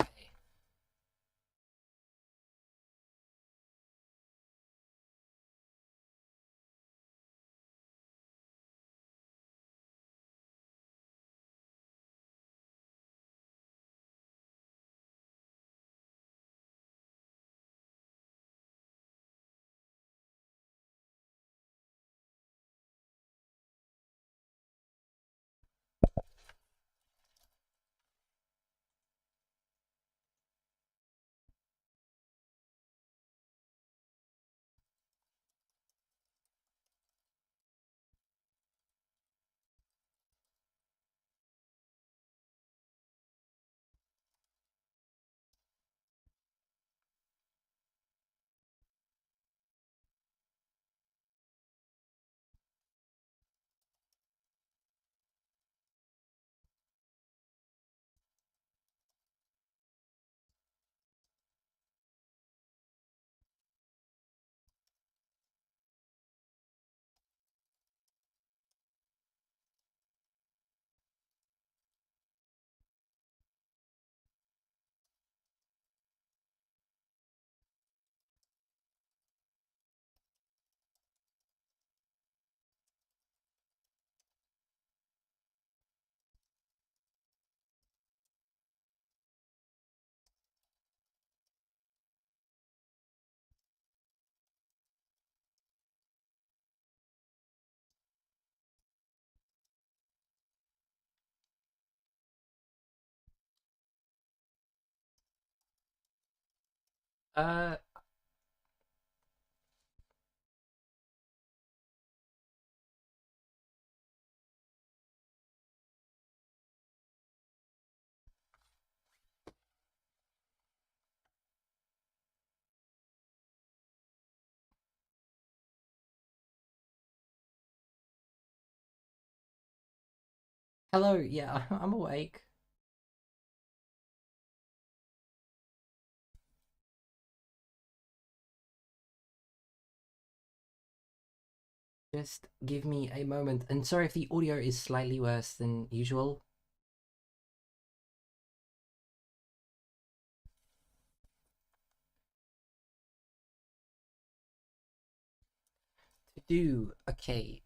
Okay. Uh, Hello. Yeah, I'm awake. Just give me a moment. And sorry if the audio is slightly worse than usual. To do. Okay.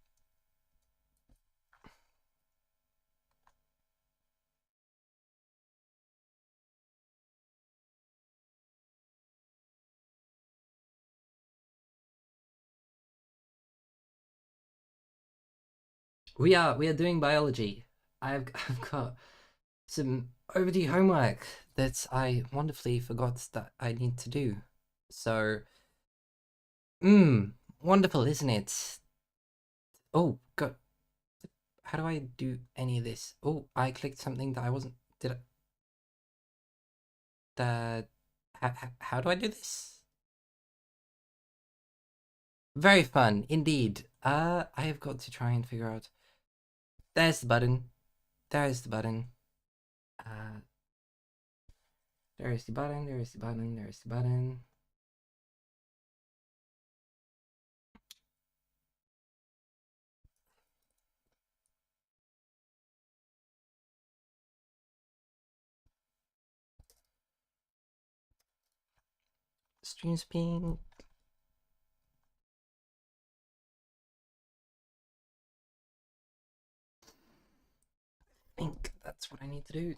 We are doing biology. I've got some overdue homework that I wonderfully forgot that I need to do. So, wonderful, isn't it? Oh, God, how do I do any of this? Oh, I clicked something that I wasn't. Did I? That. How do I do this? Very fun, indeed. I have got to try and figure out. There's the button. There's the button. Uh, there's the button. There's the button. There's the button. Stream speed. I think that's what I need to do.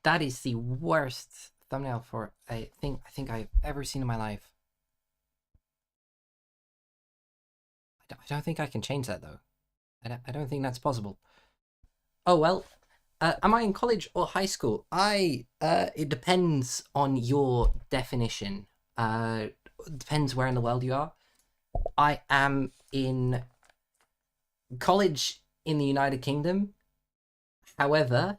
That is the worst thumbnail for I think I've ever seen in my life. I don't think I can change that though. I don't think that's possible. Oh well. Am I in college or high school? It depends on your definition. Depends where in the world you are. I am in college in the United Kingdom. However,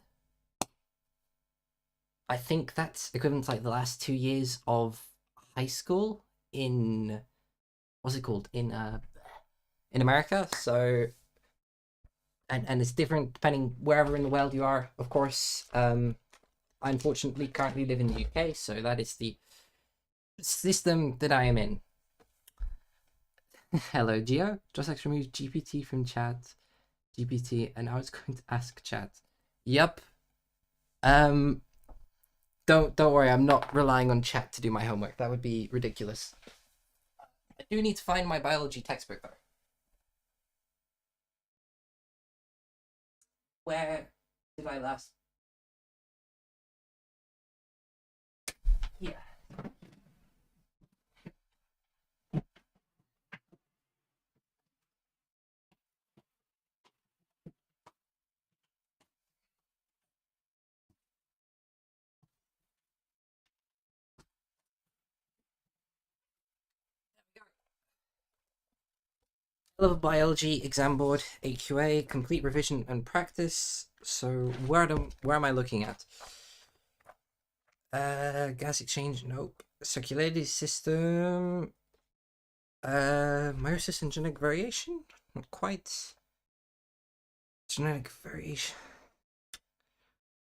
I think that's equivalent to like the last 2 years of high school in what's it called in America. So and it's different depending wherever in the world you are, of course. I unfortunately currently live in the UK, so that is the system that I am in. Hello, Geo. Just removed GPT from chat. GPT, and I was going to ask chat. Yep. Don't worry. I'm not relying on chat to do my homework. That would be ridiculous. I do need to find my biology textbook though. Where did I last? Yeah. Level biology exam board, AQA, complete revision and practice. So where am I looking at? Gas exchange, nope. Circulatory system. Meiosis and genetic variation, not quite. Genetic variation.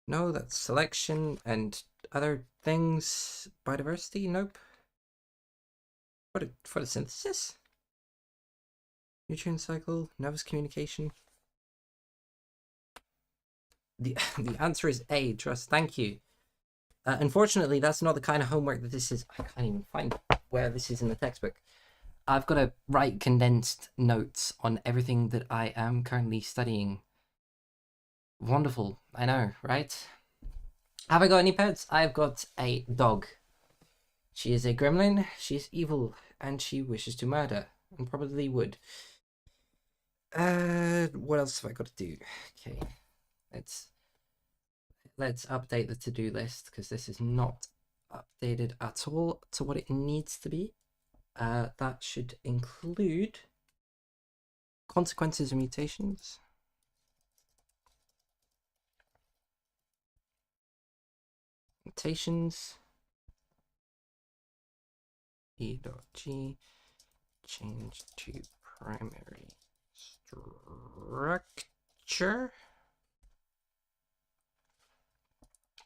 No, that's selection and other things. Biodiversity, nope. Photosynthesis. Nutrient cycle, nervous communication. The answer is A, trust. Thank you. Unfortunately, that's not the kind of homework that this is. I can't even find where this is in the textbook. I've got to write condensed notes on everything that I am currently studying. Wonderful, I know, right? Have I got any pets? I've got a dog. She is a gremlin, she is evil, and she wishes to murder, and probably would. What else have I got to do? Okay, let's update the to-do list, because this is not updated at all to what it needs to be. That should include consequences of mutations. Mutations. E.G change to primary structure.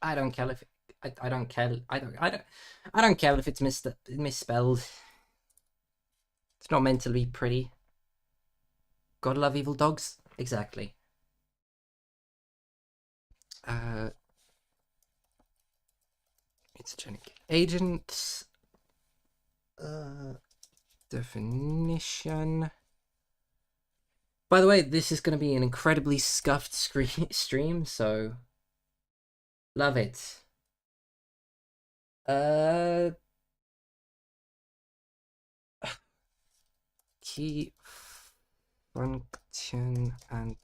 I don't care if I don't care. I don't care if it's misspelled. It's not meant to be pretty. Gotta love evil dogs. Exactly. It's genetic agents. Definition. By the way, this is going to be an incredibly scuffed stream, so love it. Key function and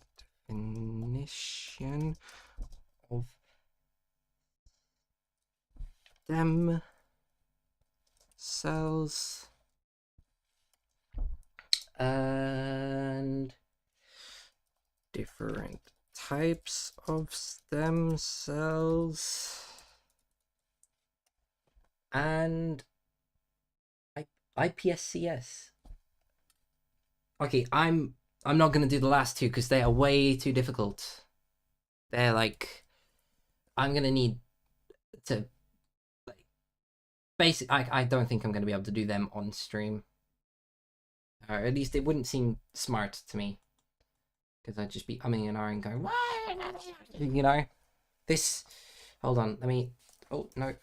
definition of stem cells and different types of stem cells and iPSCs. Okay, I'm not gonna do the last two because they are way too difficult. They're like, I'm gonna need to like basic. I don't think I'm gonna be able to do them on stream. Or at least it wouldn't seem smart to me. Because I'd just be umming and ahhing going, why? You know? This, hold on, let me, oh, no.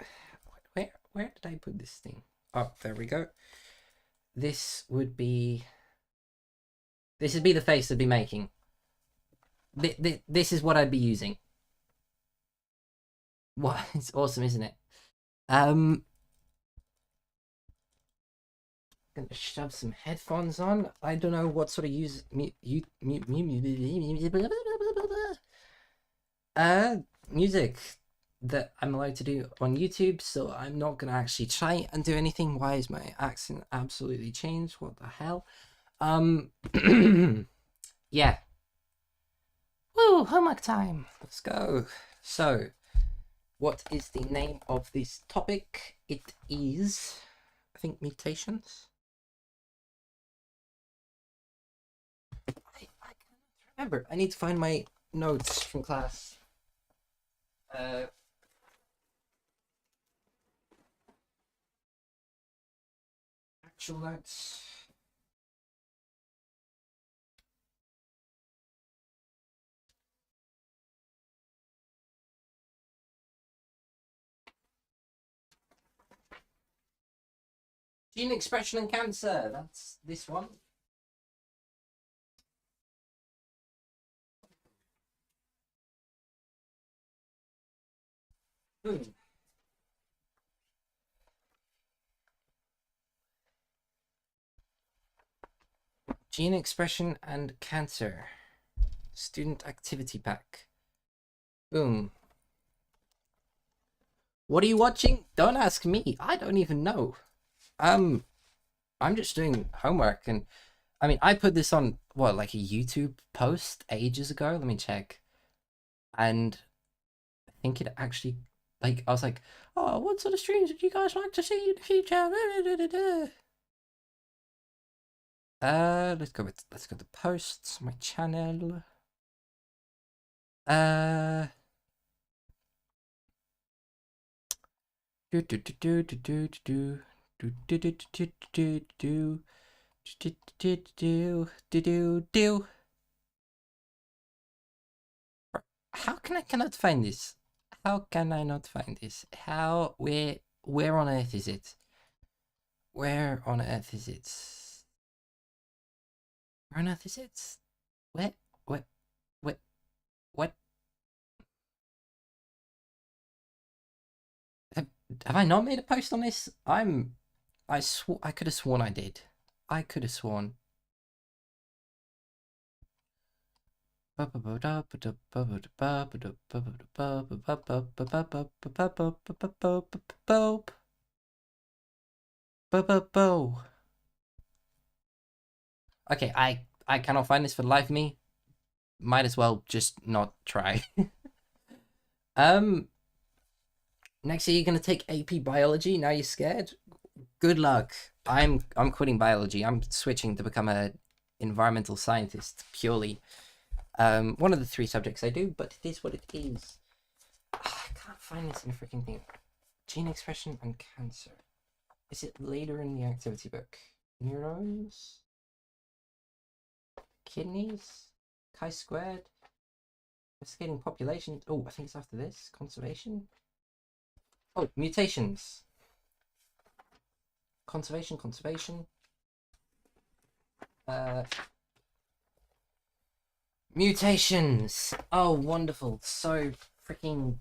Where did I put this thing? Oh, there we go. This would be the face I'd be making. This is what I'd be using. What? It's awesome, isn't it? Gonna shove some headphones on. I don't know what sort of music that I'm allowed to do on YouTube, so I'm not gonna actually try and do anything. Why is my accent absolutely changed? What the hell? Yeah. Woo, homework time. Let's go. So, what is the name of this topic? It is I think mutations. I can't remember. I need to find my notes from class. Actual notes. Gene expression and cancer. That's this one. Gene expression and cancer. Student activity pack. Boom. What are you watching? Don't ask me. I don't even know. I'm just doing homework, and I mean, I put this on what, like a YouTube post ages ago. Let me check. And I think it actually, like, I was like, oh, what sort of streams would you guys like to see in the future? Let's go to posts, my channel. Do do do do do do do do do do do do do do. How can I cannot find this? How can I not find this? How where on earth is it? Where on earth is it? Where on earth is it? What? What? What? What? Have I not made a post on this? I could have sworn I did. I could have sworn. Okay, I cannot find this for the life of me. Might as well just not try. Next year you're gonna take AP biology. Now you're scared. Good luck. I'm quitting biology. I'm switching to become a environmental scientist purely. One of the 3 subjects I do, but it is what it is. I can't find this in a freaking thing. Gene expression and cancer. Is it later in the activity book? Neurons? Kidneys? Chi-squared? Investigating population. Oh, I think it's after this. Conservation? Oh, mutations. Conservation. Mutations. Oh, wonderful. So freaking,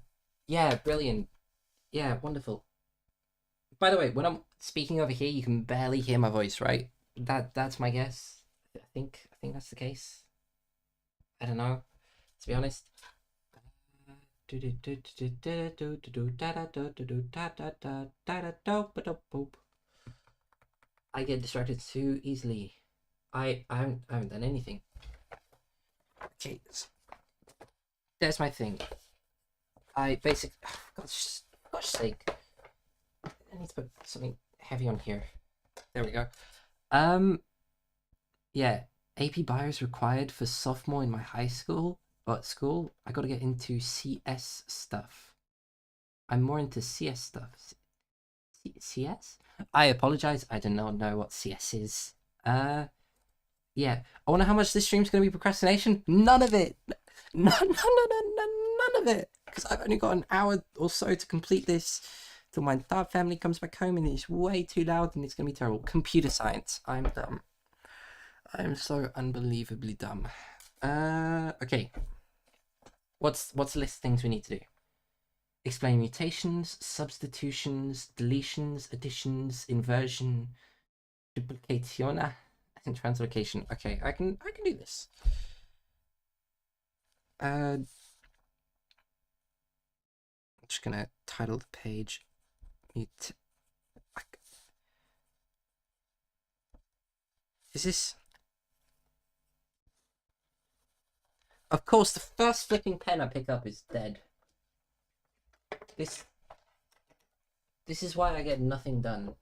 yeah, brilliant. Yeah, wonderful. By the way, when I'm speaking over here, you can barely hear my voice, right? That's my guess. I think that's the case. I don't know, to be honest. I get distracted too easily. I haven't done anything. Okay, there's my thing. I basically, gosh sake, I need to put something heavy on here. There we go. Yeah, AP Bio is required for sophomore in my high school, but school I got to get into CS stuff. I'm more into CS stuff. CS? I apologize. I do not know what CS is. Yeah. I wonder how much this stream's going to be procrastination. None of it. None of it. Because I've only got an hour or so to complete this till my entire family comes back home, and it's way too loud and it's going to be terrible. Computer science. I'm dumb. I'm so unbelievably dumb. Okay. What's the list of things we need to do? Explain mutations, substitutions, deletions, additions, inversion, duplication, and translocation. Okay, I can do this. I'm just gonna title the page Is this? Of course, the first flipping pen I pick up is dead. This is why I get nothing done.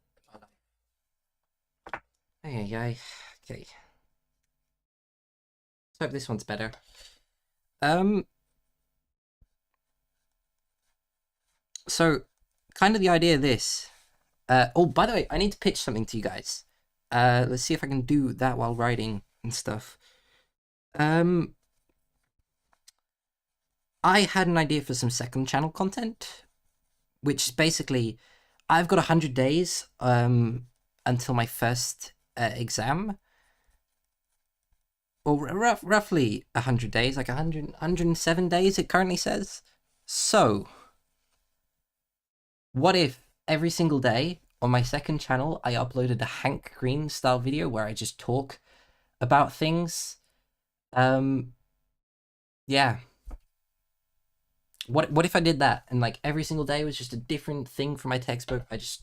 Okay. Let's hope this one's better. So kind of the idea of this. Oh, by the way, I need to pitch something to you guys. Let's see if I can do that while writing and stuff. I had an idea for some second channel content, which is basically I've got 100 days until my first exam. Or roughly 100 days, like 107 days it currently says. So, what if every single day on my second channel I uploaded a Hank Green style video where I just talk about things? Yeah. What if I did that and like every single day was just a different thing from my textbook? I just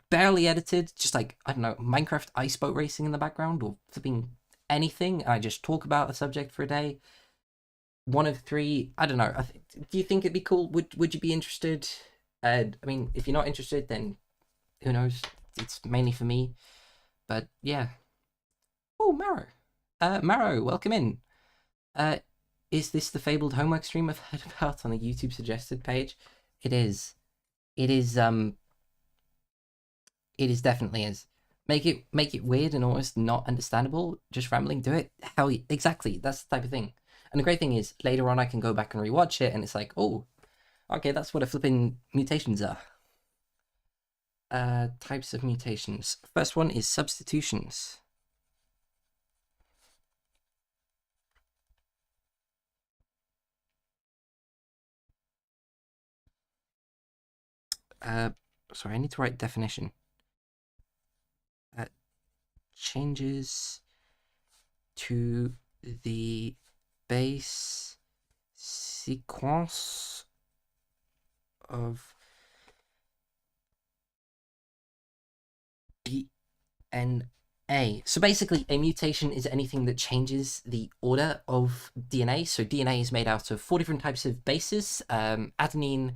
barely edited, just like, I don't know, Minecraft ice boat racing in the background or flipping anything. I just talk about a subject for a day. One of three, I don't know. Do you think it'd be cool? Would you be interested? I mean, if you're not interested, then who knows? It's mainly for me. But yeah. Oh, Maro. Maro, welcome in. Is this the fabled homework stream I've heard about on the YouTube suggested page? It is. It is it is definitely is. Make it weird and almost not understandable. Just rambling. Do it. Hell, exactly. That's the type of thing. And the great thing is, later on, I can go back and rewatch it, and it's like, oh, okay, that's what a flipping mutations are. Types of mutations. First one is substitutions. Sorry, I need to write definition. Changes to the base sequence of DNA. So basically, a mutation is anything that changes the order of DNA. So DNA is made out of 4 different types of bases: adenine,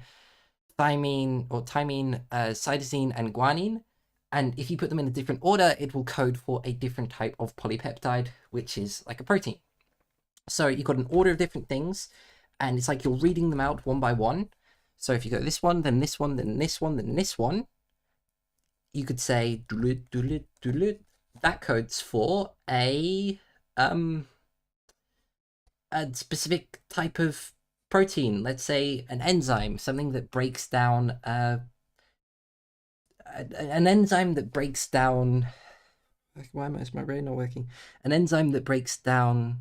thymine, cytosine, and guanine. And if you put them in a different order, it will code for a different type of polypeptide, which is like a protein. So you've got an order of different things, and it's like you're reading them out one by one. So if you go this one, then this one, then this one, then this one, you could say that codes for a specific type of protein. Let's say an enzyme, something that breaks down an enzyme that breaks down. Why is my brain not working? An enzyme that breaks down.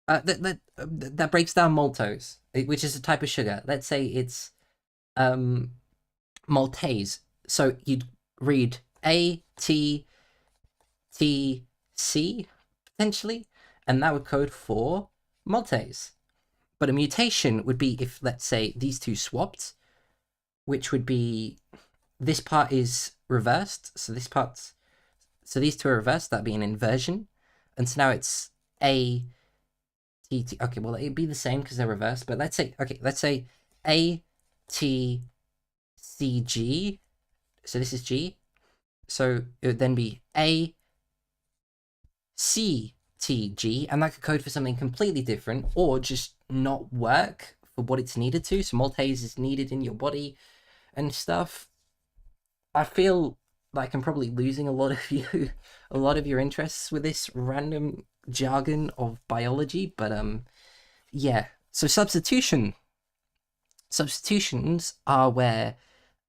That breaks down maltose, which is a type of sugar. Let's say it's maltase. So you'd read ATTC potentially, and that would code for maltase. But a mutation would be if, let's say, these two swapped, which would be this part is reversed. So these two are reversed. That'd be an inversion, and so now it's A T T. Okay, well it'd be the same because they're reversed. But let's say A T C G. So this is G. So it would then be A C T G, and that could code for something completely different, or just not work for what it's needed to. So maltase is needed in your body and stuff. I feel like I'm probably losing a lot of your interests with this random jargon of biology, but yeah. So substitutions are where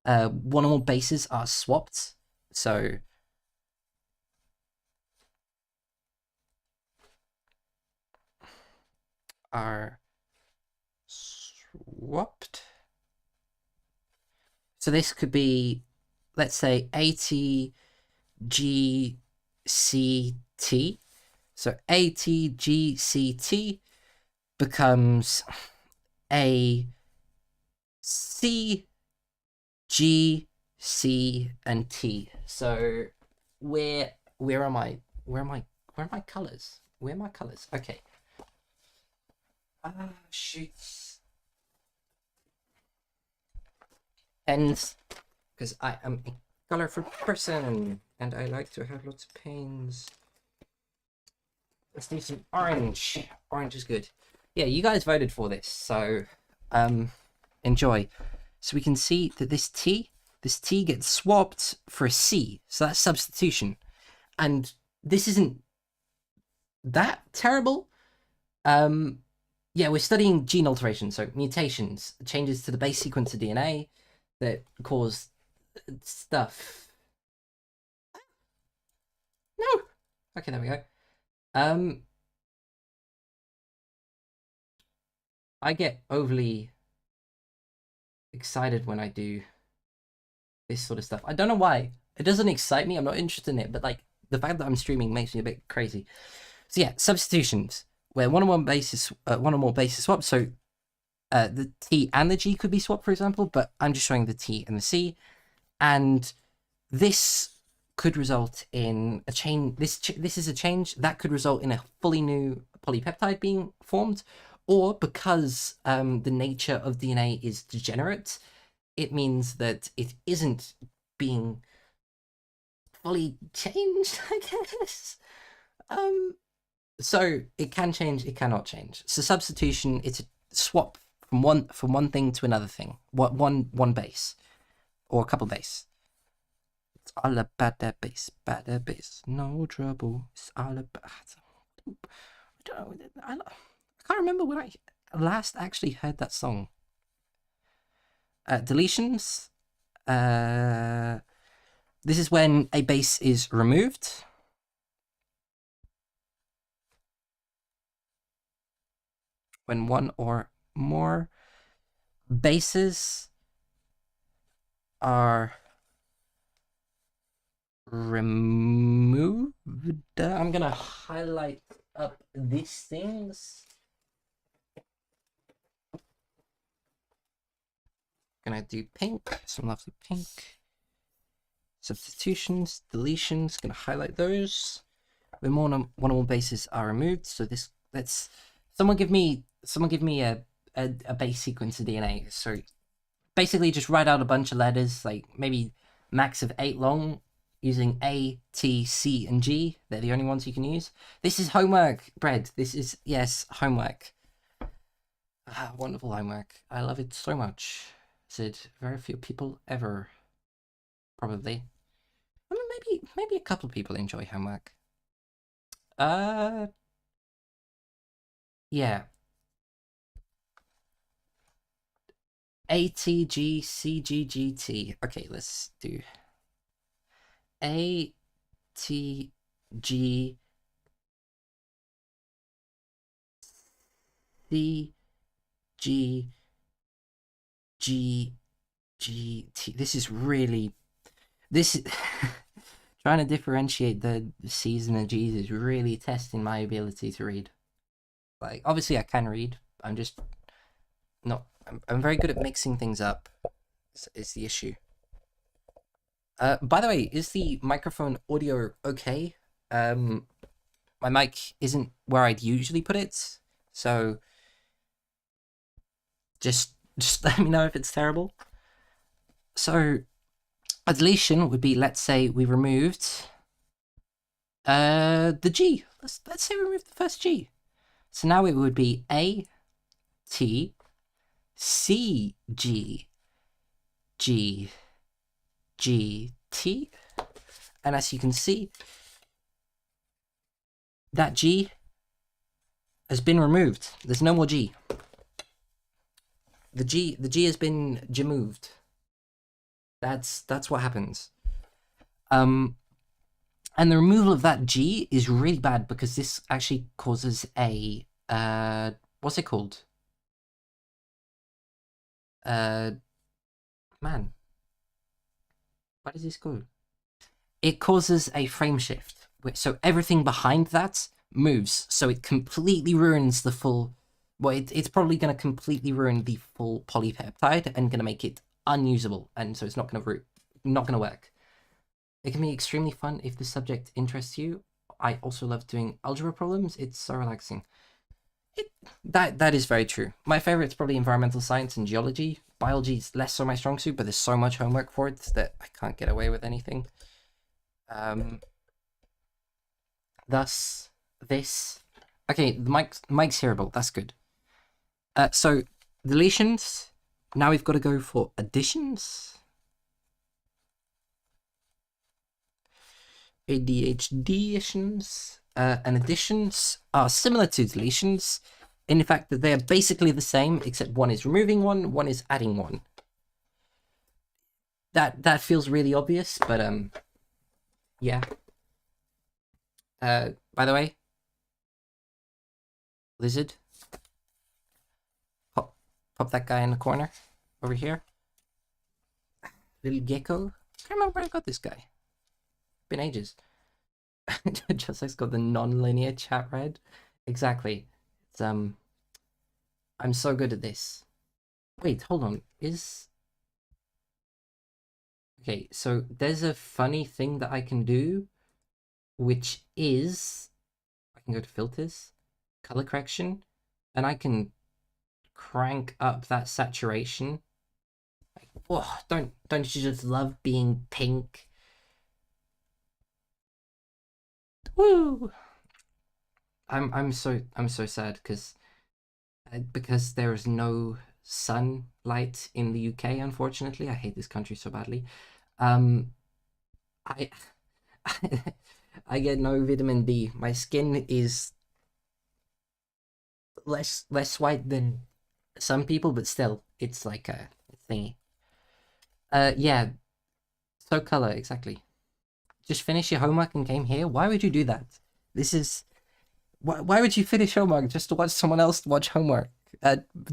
one or more bases are swapped. So are swapped. So this could be, let's say, ATGCT. So ATGCT becomes A C G C and T. So where are my colors? Where are my colors? Okay. Shoots. pens, because I am a colorful person and I like to have lots of pens. Let's do some orange. Orange is good. Yeah, you guys voted for this, so enjoy. So we can see that this T gets swapped for a C, so that's substitution. And this isn't that terrible. Yeah, we're studying gene alteration, so mutations, changes to the base sequence of DNA that cause stuff. No. Okay, there we go. I get overly excited when I do this sort of stuff. I don't know why. It doesn't excite me. I'm not interested in it, but like the fact that I'm streaming makes me a bit crazy. So yeah, substitutions where one or more bases swapped. So the T and the G could be swapped, for example, but I'm just showing the T and the C, and this could result in a change. This is a change that could result in a fully new polypeptide being formed, or because the nature of DNA is degenerate, it means that it isn't being fully changed, I guess. So it can change, it cannot change. So substitution, it's a swap from one thing to another thing. One base or a couple base. It's all about that base, no trouble. It's all about. I can't remember when I last actually heard that song. Deletions. This is when a base is removed. When one or more bases are removed. I'm gonna highlight up these things. Gonna do pink, some lovely pink. Substitutions, deletions, gonna highlight those. When one or more bases are removed, so this, let's someone give me a base sequence of DNA. So basically just write out a bunch of letters, like maybe max of 8 long, using A, T, C, and G. They're the only ones you can use. This is homework, Bread. This is, yes, homework. Wonderful homework. I love it so much. Said very few people ever, probably. I mean, maybe a couple people enjoy homework. Yeah. A, T, G, C, G, G, T. Okay, let's do A, T, G, C, G, G, G, T. This is really, trying to differentiate the C's and the G's is really testing my ability to read. Like, obviously I can read, I'm just not, I'm very good at mixing things up, is the issue. By the way, is the microphone audio okay? My mic isn't where I'd usually put it, so just let me know if it's terrible. So a deletion would be, let's say we removed the G. Let's say we removed the first G. So now it would be A, T, C, G, G, G, T. And as you can see, that G has been removed. There's no more G. The G has been removed. That's what happens. And the removal of that G is really bad because this actually causes a what's it called? Man, what is this called? It causes a frame shift. So everything behind that moves. So it completely ruins the full. Well, it's probably going to completely ruin the full polypeptide and going to make it unusable, and so it's not going to work. It can be extremely fun if the subject interests you. I also love doing algebra problems. It's so relaxing. That is very true. My favorite's probably environmental science and geology, biology's less so my strong suit, but there's so much homework for it that I can't get away with anything. Thus, this. Okay, the mic's hearable. That's good. So deletions. Now we've got to go for additions. ADHD-itions. And additions are similar to deletions in the fact that they are basically the same, except one is removing one is adding one. That feels really obvious, but yeah. By the way, lizard, pop that guy in the corner over here. Little gecko. I can't remember where I got this guy. Been ages. Just like got the non-linear chat read. Exactly. It's I'm so good at this. Wait, hold on. Okay, so there's a funny thing that I can do, which is I can go to filters, color correction, and I can crank up that saturation. Like, oh, don't you just love being pink? Woo! I'm so sad because there is no sunlight in the UK. Unfortunately, I hate this country so badly. I I get no vitamin D. My skin is less white than some people, but still, it's like a thingy. Yeah. So color exactly. Just finish your homework and came here. Why would you do that? This is why would you finish homework just to watch someone else watch homework?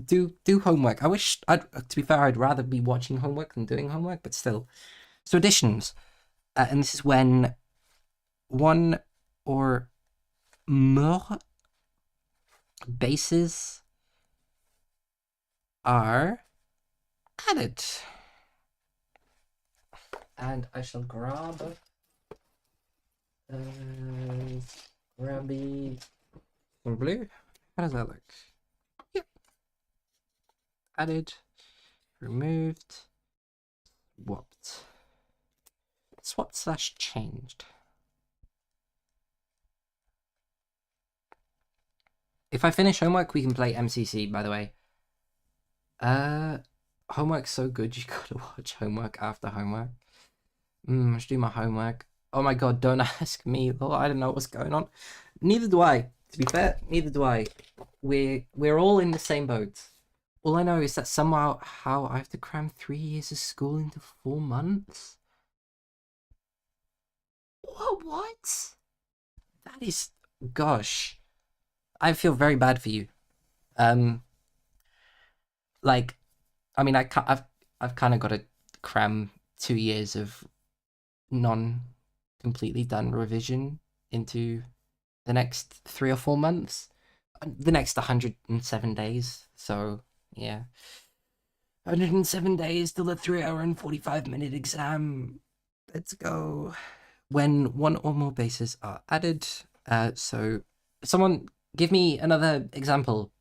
Do homework. I wish to be fair, I'd rather be watching homework than doing homework, but still. So additions, and this is when one or more bases are added. And I shall grab the blue. How does that look? Yep. Added, removed, swapped / changed. If I finish homework, we can play MCC, by the way. Homework's so good, you gotta watch homework after homework. I should do my homework. Oh my god, don't ask me. Oh, I don't know what's going on. Neither do I. To be fair, neither do I. We're all in the same boat. All I know is that somehow I have to cram 3 years of school into 4 months. What? That is, gosh. I feel very bad for you. Like, I mean, I've kind of got to cram 2 years of non-completely done revision into the next 3 or 4 months, the next 107 days. So yeah, 107 days till the 3-hour and 45-minute exam. Let's go. When one or more bases are added. So someone give me another example,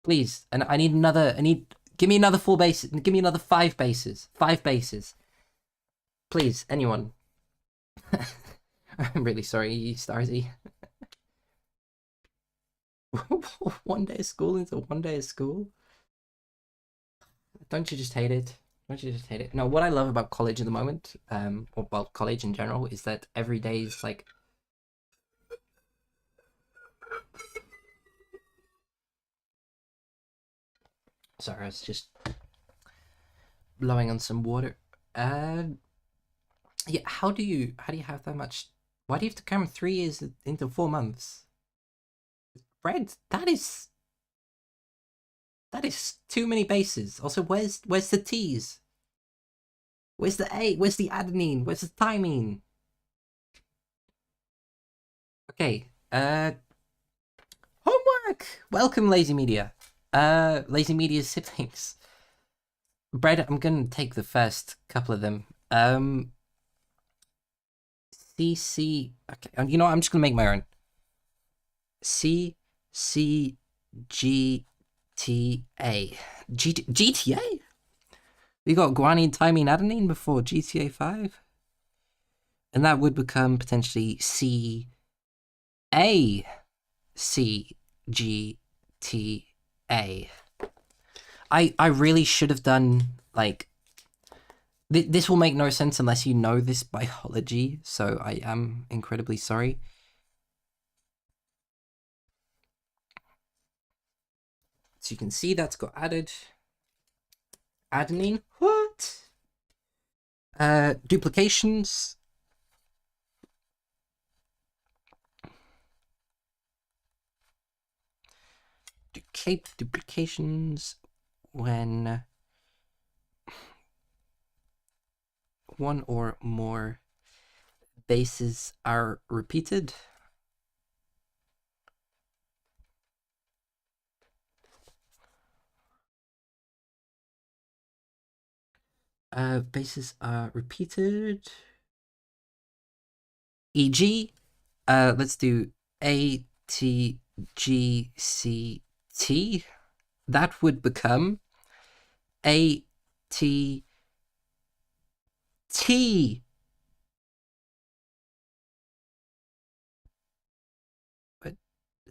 please. And I need another. Give me another 4 bases. Give me another 5 bases. 5 bases. Please, anyone. I'm really sorry, Starzy. 1 day of school into 1 day of school? Don't you just hate it? Don't you just hate it? No, what I love about college at the moment, or well, college in general, is that every day is like... Sorry, I was just blowing on some water. Yeah, how do you have that much? Why do you have to cram 3 years into 4 months? Fred, that is too many bases. Also, where's the T's? Where's the A? Where's the adenine? Where's the thymine? Okay, homework! Welcome, Lazy Media. Lazy Media's siblings. Brad, I'm gonna take the first couple of them. CC. Okay, you know what? I'm just gonna make my own. CCG GTA? We got guanine, thymine, adenine before GTA 5? And that would become potentially CACGTA. I really should have done, like, this will make no sense unless you know this biology, so I am incredibly sorry. So you can see that's got added. Adenine. What? Duplications. Duplications when one or more bases are repeated. Bases are repeated. E.g., let's do A, T, G, C, T. That would become A, T, T.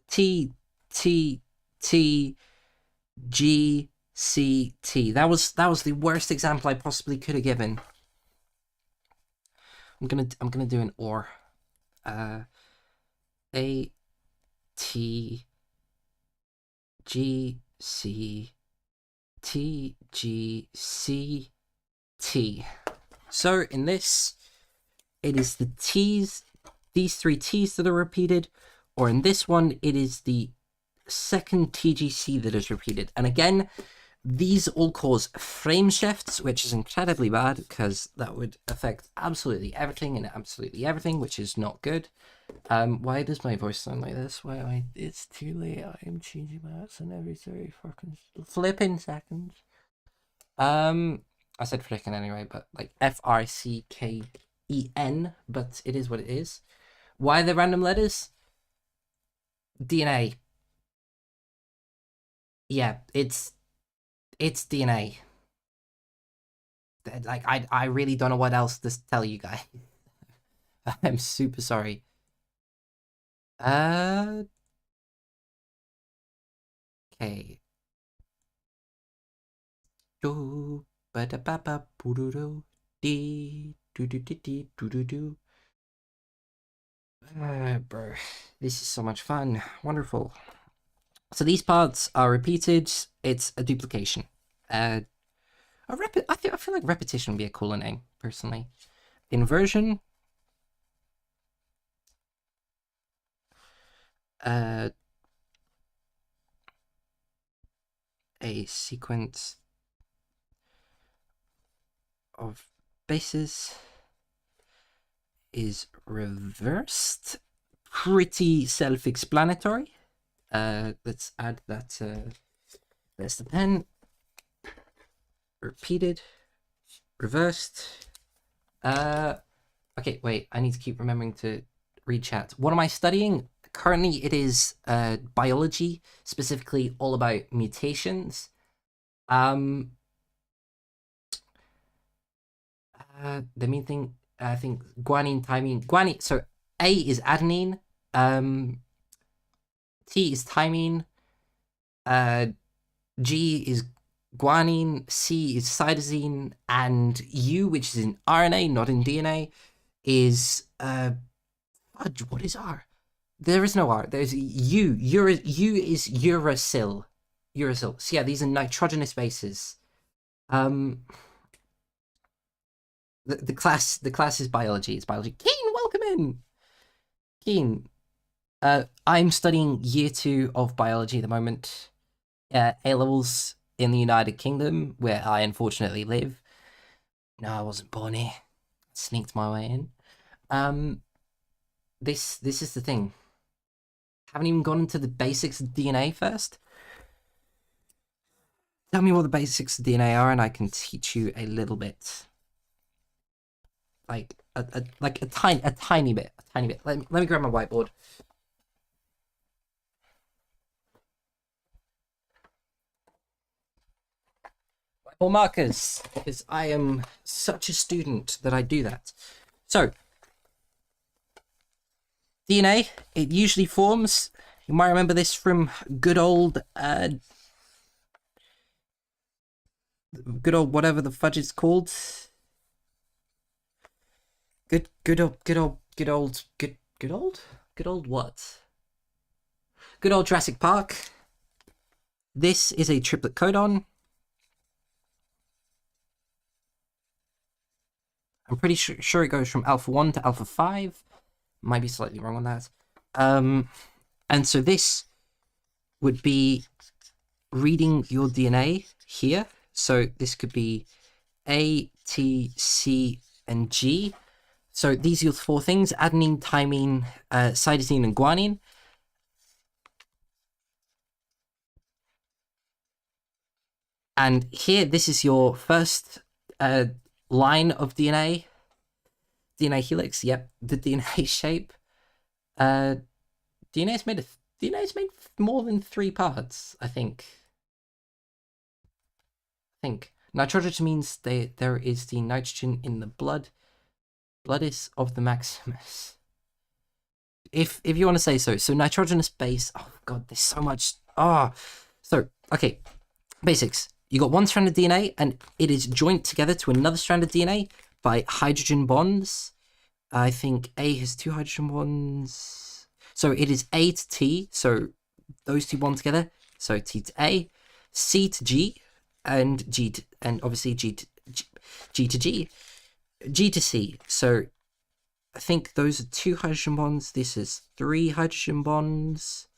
T, T, T, G, C, T. That was the worst example I possibly could have given. I'm gonna do an or. A, T, G, C, T, G, C, T. So in this, it is the T's, these three T's that are repeated, or in this one, it is the second TGC that is repeated. And again, these all cause frame shifts, which is incredibly bad because that would affect absolutely everything and absolutely everything, which is not good. Why does my voice sound like this? Why am I? It's too late. I am changing my accent every 30 fucking flipping seconds. I said frickin' anyway, but like FRICKEN, but it is what it is. Why the random letters? DNA. Yeah, it's DNA. Like I really don't know what else to tell you guys. I'm super sorry. Okay. Do ba da ba ba boo doo doo dee doo doo dee dee doo doo doo. Bro, this is so much fun. Wonderful. So these parts are repeated. It's a duplication. I feel like repetition would be a cooler name, personally. Inversion. A sequence of bases is reversed. Pretty self-explanatory. Let's add that. There's the pen. Repeated. Reversed. Okay, wait. I need to keep remembering to read chat. What am I studying? Currently, it is biology, specifically all about mutations. The main thing, I think, guanine, thymine, guanine. So A is adenine. T is thymine. G is guanine. C is cytosine, and U, which is in RNA, not in DNA, is what is R? There is no R. There's U. U is uracil. Uracil. So yeah, these are nitrogenous bases. The class is biology. It's biology. Keen, welcome in. Keen. I'm studying year 2 of biology at the moment. A levels in the United Kingdom, where I unfortunately live. No, I wasn't born here. Sneaked my way in. This is the thing. Haven't even gone into the basics of DNA first. Tell me what the basics of DNA are, and I can teach you a little bit. Like a tiny bit. Let me grab my whiteboard. Or markers, because I am such a student that I do that. So, DNA, it usually forms, you might remember this from good old whatever the fudge is called. Good old what? Good old Jurassic Park. This is a triplet codon. I'm pretty sure it goes from alpha 1 to alpha 5. Might be slightly wrong on that. And so this would be reading your DNA here. So this could be A, T, C, and G. So these are your 4 things: adenine, thymine, cytosine, and guanine. And here, this is your first line of DNA. DNA helix, yep, the DNA shape. DNA is made more than 3 parts, I think. Nitrogen means there is the nitrogen in the blood. Blood is of the Maximus. If you want to say so. So nitrogenous base. Oh god, there's so much. So okay, basics. You got one strand of DNA, and it is joined together to another strand of DNA by hydrogen bonds. I think A has 2 hydrogen bonds. So it is A to T. So those 2 bond together. So T to A, C to G, and G to, and obviously G to G, G to C. So I think those are 2 hydrogen bonds. This is 3 hydrogen bonds.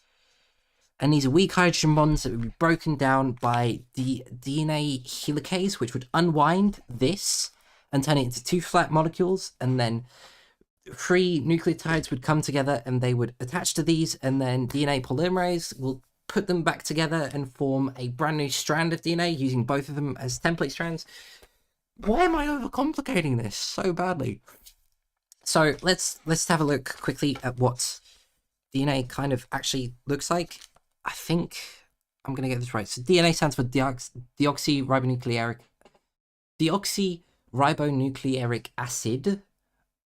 And these are weak hydrogen bonds that would be broken down by the DNA helicase, which would unwind this and turn it into 2 flat molecules. And then 3 nucleotides would come together and they would attach to these. And then DNA polymerase will put them back together and form a brand new strand of DNA using both of them as template strands. Why am I overcomplicating this so badly? So let's have a look quickly at what DNA kind of actually looks like. I think I'm going to get this right. So DNA stands for deoxyribonucleic acid,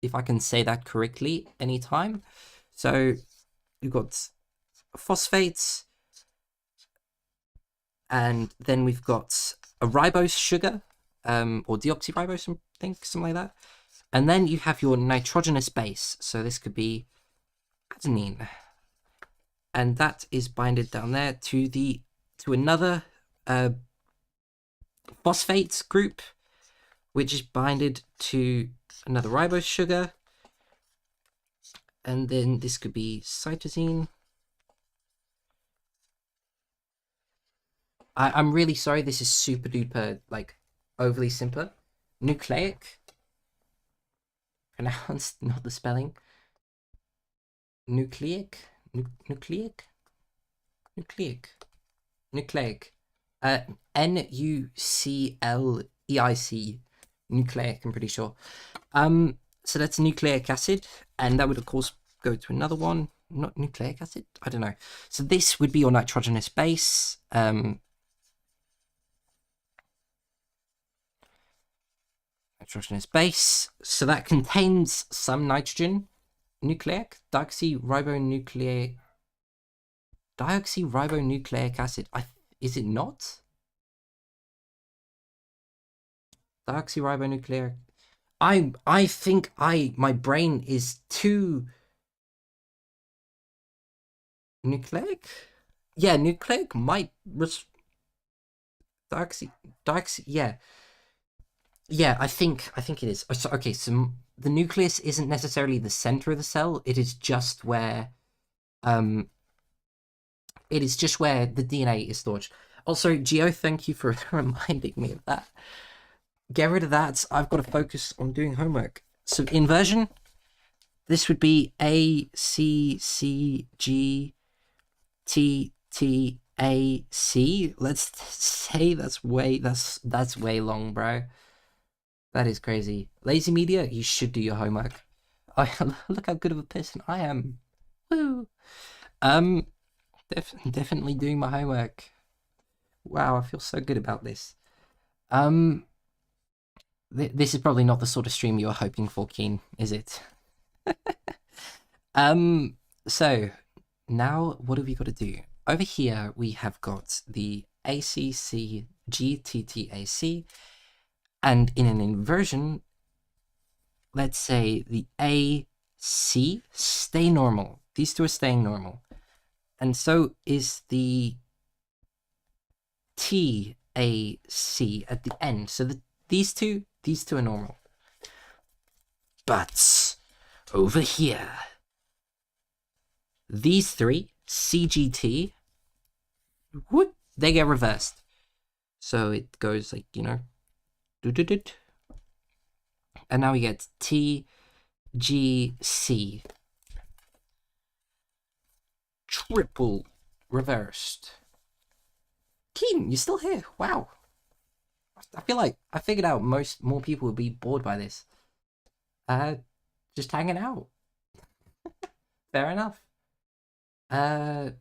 if I can say that correctly anytime. So you've got phosphates, and then we've got a ribose sugar, or deoxyribose, I think, something like that. And then you have your nitrogenous base. So this could be adenine. And that is binded down there to another phosphate group, which is binded to another ribose sugar. And then this could be cytosine. I'm really sorry, this is super duper, like, overly simpler. Nucleic. Pronounced, not the spelling. Nucleic. Nucleic. Nucleic. Nucleic, I'm pretty sure. So that's nucleic acid, and that would of course go to another one. Not nucleic acid? I don't know. So this would be your nitrogenous base. Nitrogenous base. So that contains some nitrogen. Nucleic, deoxyribonucleic acid. Is it not? Deoxyribonucleic. I think my brain is too nucleic. Yeah, nucleic might deoxy. Yeah. Yeah, I think it is. So, okay, so the nucleus isn't necessarily the center of the cell. It is just where the DNA is stored. Also, Geo, thank you for reminding me of that. Get rid of that. I've got to focus on doing homework. So inversion, this would be A, C, C, G, T, T, A, C. Let's say that's way long, bro. That is crazy. Lazy media, you should do your homework. Look how good of a person I am. Woo. Definitely doing my homework. Wow, I feel so good about this. Um, this is probably not the sort of stream you were hoping for, Keen, is it? um, so now what have we got to do? Over here we have got the ACC GTTAC, and in an inversion, let's say the AC stay normal. These two are staying normal, and so is the TAC at the end. So these two are normal. But over here, these three, CGT, whoop, they get reversed. So it goes like, you know, and now we get TGC. Triple reversed. Keen, you're still here. Wow. I feel like I figured out more people would be bored by this. Just hanging out. Fair enough. Some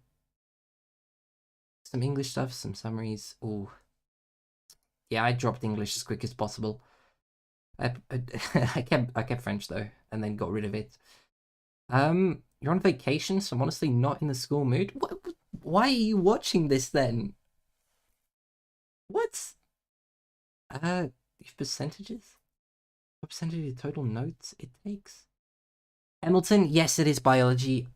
English stuff, some summaries. Oh, yeah, I dropped English as quick as possible. I kept French though, and then got rid of it. You're on vacation, so I'm honestly not in the school mood. Why are you watching this then? What? Percentages? What percentage of total notes it takes? Hamilton, yes, it is biology.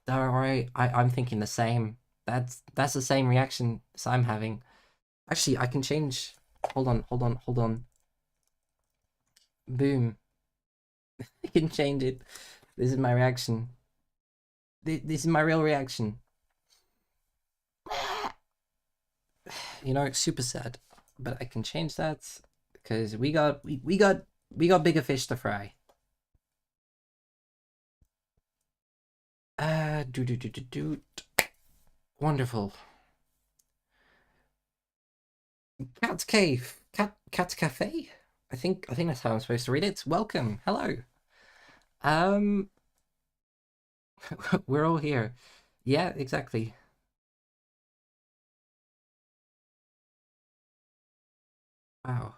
Alright, I'm thinking the same. That's the same reaction as I'm having. Actually, I can change. Hold on. Boom. I can change it. This is my reaction. This is my real reaction. You know, it's super sad, but I can change that because we got bigger fish to fry. Wonderful. Cat Cave. Cat Cafe? I think that's how I'm supposed to read it. Welcome. Hello. We're all here. Yeah, exactly. Wow.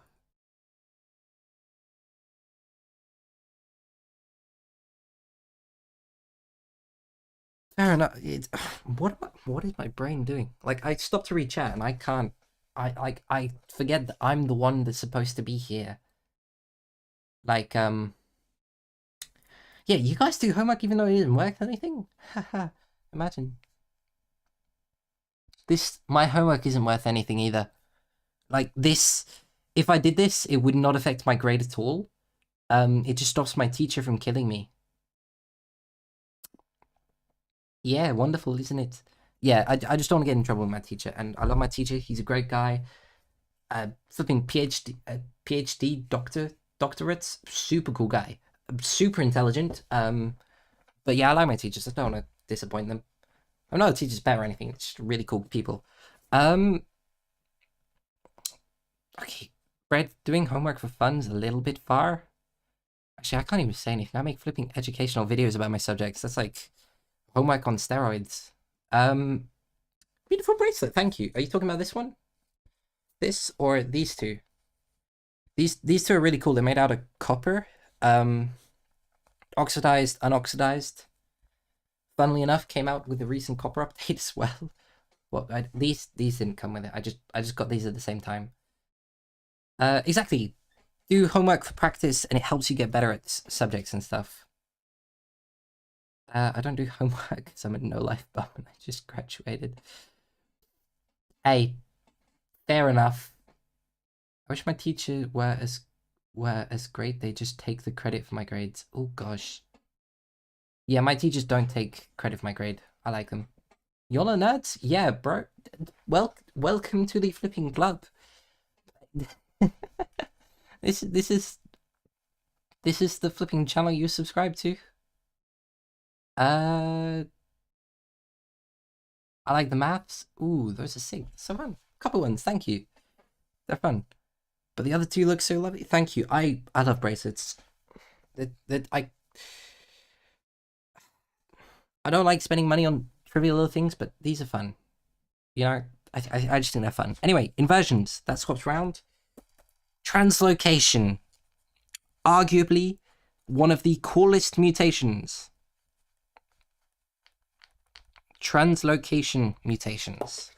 Fair enough. It's, what is my brain doing? Like, I stopped to read chat and I can't. I forget that I'm the one that's supposed to be here. Like, yeah, you guys do homework even though it isn't worth anything? Haha, imagine. My homework isn't worth anything either. Like, this, if I did this, it would not affect my grade at all. It just stops my teacher from killing me. Yeah, wonderful, isn't it? Yeah, I just don't want to get in trouble with my teacher, and I love my teacher. He's a great guy. Flipping PhD doctorate, super cool guy, super intelligent. But yeah, I like my teachers. I don't want to disappoint them. I'm not a teacher's pet or anything. It's just really cool people. Okay, Brett, doing homework for fun's a little bit far. Actually, I can't even say anything. I make flipping educational videos about my subjects. That's like homework on steroids. Beautiful bracelet. Thank you. Are you talking about this one? This or these two? These two are really cool. They're made out of copper. Oxidized, unoxidized. Funnily enough, came out with the recent copper update as well. Well, these didn't come with it. I just got these at the same time. Exactly. Do homework for practice, and it helps you get better at subjects and stuff. I don't do homework because I'm a no-life bum and I just graduated. Hey, fair enough. I wish my teacher were as great. They just take the credit for my grades. Oh gosh. Yeah, my teachers don't take credit for my grade. I like them. Y'all are nerds? Yeah, bro. Welcome to the flipping club. This is the flipping channel you subscribe to. I like the maps. Ooh, those are sick. So fun. Couple ones, thank you. They're fun. But the other two look so lovely. Thank you. I love bracelets. I don't like spending money on trivial little things, but these are fun. You know, I just think they're fun. Anyway, inversions. That swaps round. Translocation. Arguably one of the coolest mutations. Translocation mutations.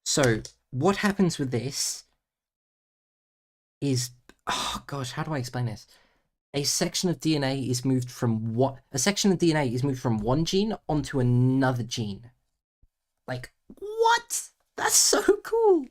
So, what happens with this is, oh gosh, how do I explain this? A section of DNA is moved from one gene onto another gene. Like, what? That's so cool.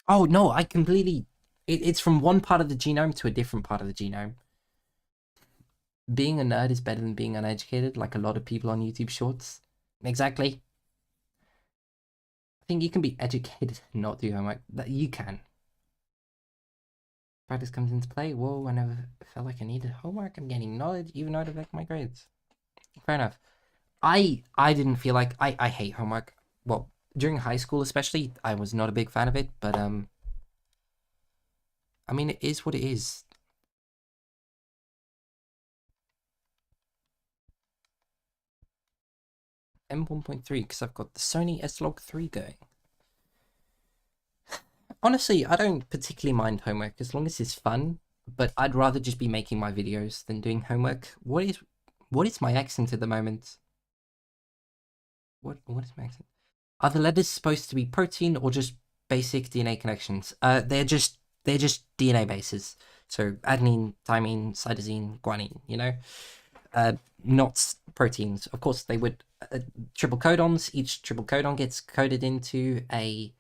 Oh no, I completely. It's from one part of the genome to a different part of the genome. Being a nerd is better than being uneducated, like a lot of people on YouTube Shorts. Exactly. I think you can be educated and not do homework. That you can. Practice comes into play. Whoa, I never felt like I needed homework. I'm getting knowledge, even though it affects my grades. Fair enough. I didn't feel like I hate homework. Well, during high school especially, I was not a big fan of it, but I mean it is what it is. M1.3 because I've got the Sony S-Log 3 going. Honestly, I don't particularly mind homework as long as it's fun, but I'd rather just be making my videos than doing homework. What is my accent at the moment? What is my accent? Are the letters supposed to be protein or just basic DNA connections? They're just DNA bases. So adenine, thymine, cytosine, guanine, you know? Not proteins. Of course, they would triple codons. Each triple codon gets coded into a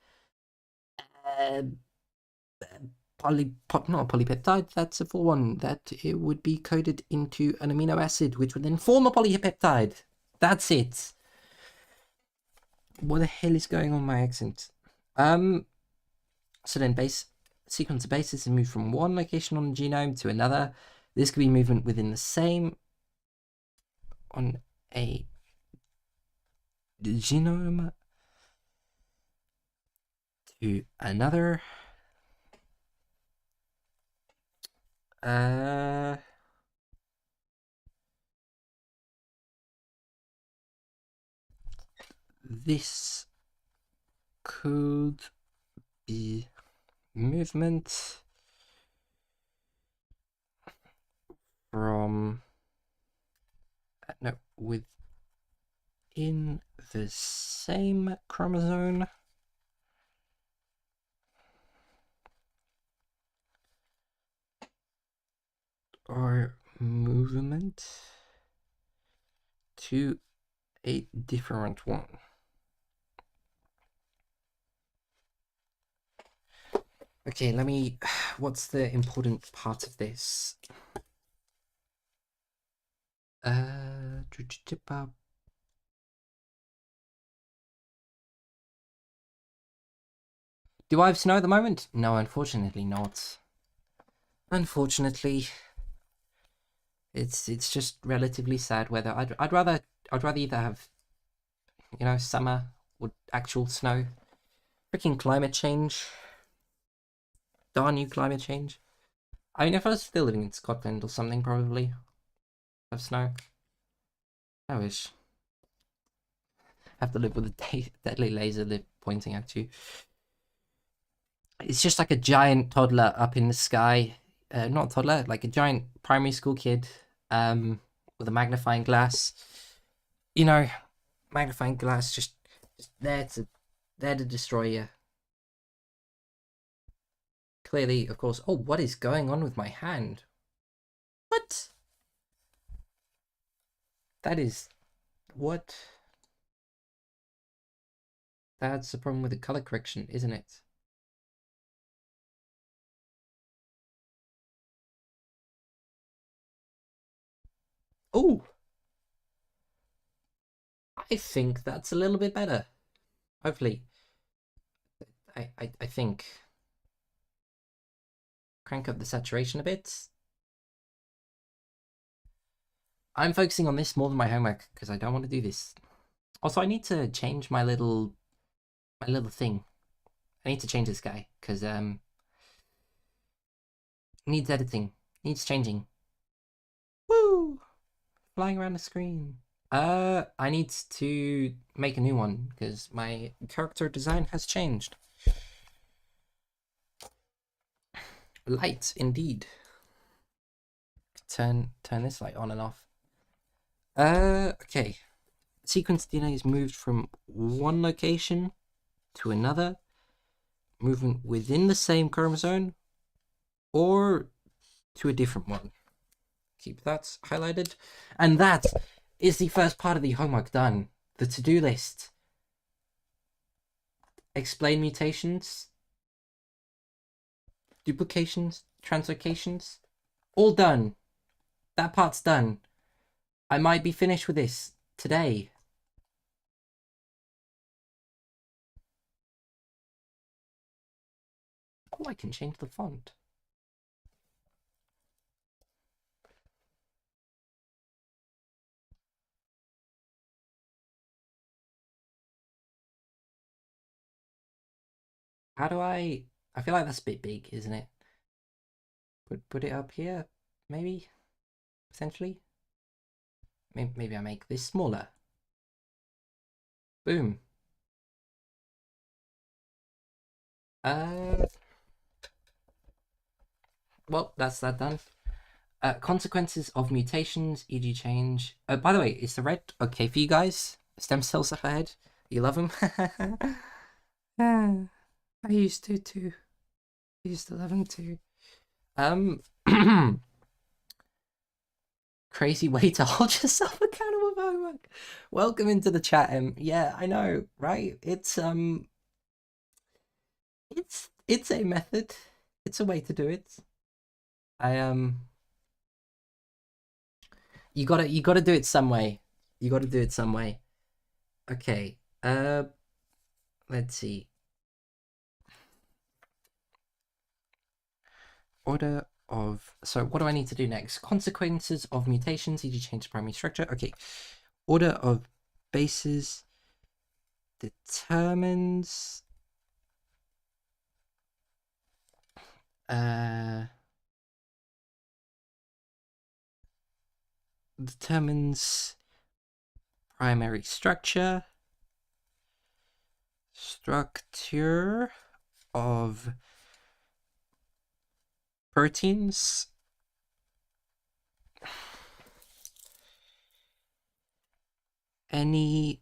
not a polypeptide. That's a full one. That it would be coded into an amino acid, which would then form a polypeptide. That's it. What the hell is going on with my accent? So then base sequence of bases is moved from one location on the genome to another. This could be movement within the same on a genome to another. This could be movement from no within the same chromosome or movement to a different one. Okay, let me. What's the important part of this? Do I have snow at the moment? No, unfortunately not. Unfortunately, it's just relatively sad weather. I'd rather either have summer or actual snow. Freaking climate change. Darn you, climate change. I mean, if I was still living in Scotland or something, probably have snow. I wish. Have to live with a deadly laser pointing at you. It's just like a giant toddler up in the sky. Not a toddler, like a giant primary school kid with a magnifying glass. You know, magnifying glass just there to destroy you. Clearly, of course. Oh, what is going on with my hand? What? That is what? That's the problem with the color correction, isn't it? Oh, I think that's a little bit better. Hopefully, I think. Crank up the saturation a bit. I'm focusing on this more than my homework because I don't want to do this. Also, I need to change my little thing. I need to change this guy because needs editing, needs changing. Woo! Flying around the screen. I need to make a new one because my character design has changed. Light, indeed. Turn this light on and off. Okay. Sequence DNA is moved from one location to another, moving within the same chromosome, or to a different one. Keep that highlighted. And that is the first part of the homework done. The to-do list. Explain mutations, duplications, translocations. All done. That part's done. I might be finished with this today. Oh, I can change the font. How do I feel like that's a bit big, isn't it? Put it up here, maybe? Potentially? Maybe I make this smaller. Boom. Uh, well, that's that done. Consequences of mutations, e.g. change. By the way, is the red okay for you guys? Stem cells up ahead? You love them? I used to too. I used to love them too. Crazy way to hold yourself accountable for homework. Welcome into the chat, yeah, I know, right? It's a method. It's a way to do it. You gotta do it some way. You gotta do it some way. Okay. Let's see. Order of, so what do I need to do next? Consequences of mutations, e.g. change primary structure. Okay. Order of bases determines determines primary structure of proteins. Any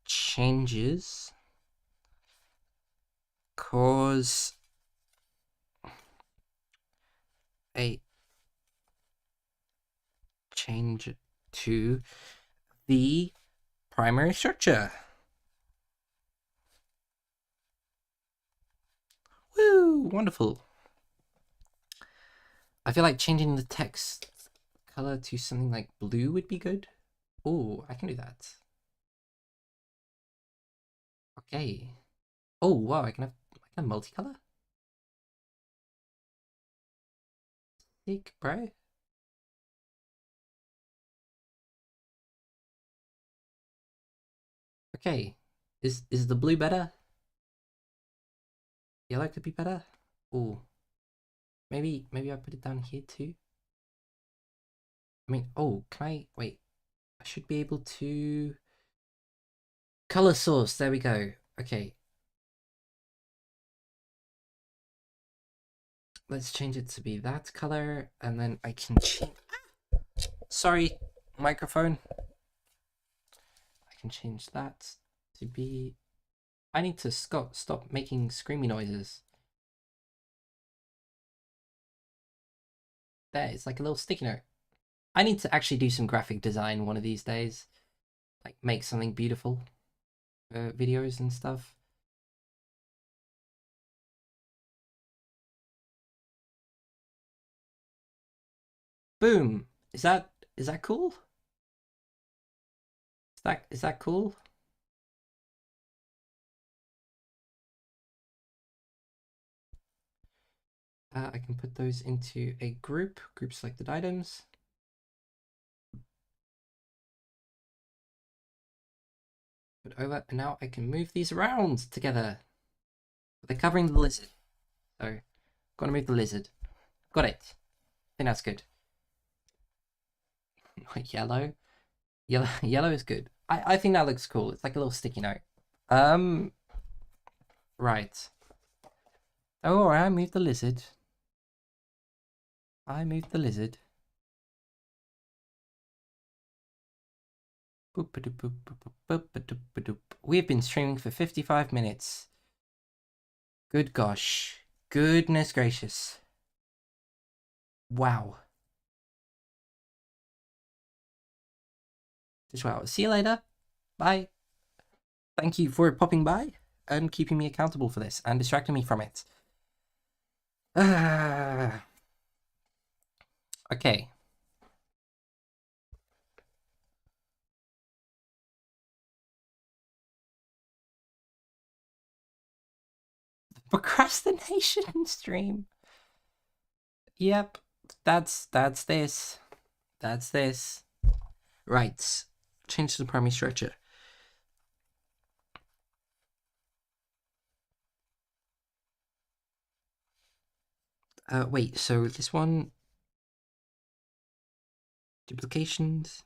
changes cause a change to the primary structure. Woo! Wonderful. I feel like changing the text color to something like blue would be good. Oh, I can do that. Okay. Oh, wow, I can have multicolor? Sick, bro. Okay. Is the blue better? Yellow could be better? Oh. Maybe I put it down here too. I mean, oh, can I wait? I should be able to color source. There we go. Okay. Let's change it to be that color, and then I can change. Sorry, microphone. I can change that to be. I need to stop making screamy noises. There, it's like a little sticky note. I need to actually do some graphic design one of these days. Like make something beautiful. Videos and stuff. Boom. Is that cool? Is that cool? I can put those into a group selected items. Put over, and now I can move these around together. They're covering the lizard. So, gotta move the lizard. Got it. I think that's good. Yellow. Yellow is good. I think that looks cool. It's like a little sticky note. Right. Oh, I moved the lizard. I moved the lizard. We have been streaming for 55 minutes. Good gosh. Goodness gracious. Wow. Just wow. See you later. Bye. Thank you for popping by and keeping me accountable for this and distracting me from it. Okay. Procrastination stream. Yep. That's this. That's this. Right. Change to the primary structure. Wait, so this one... Duplications.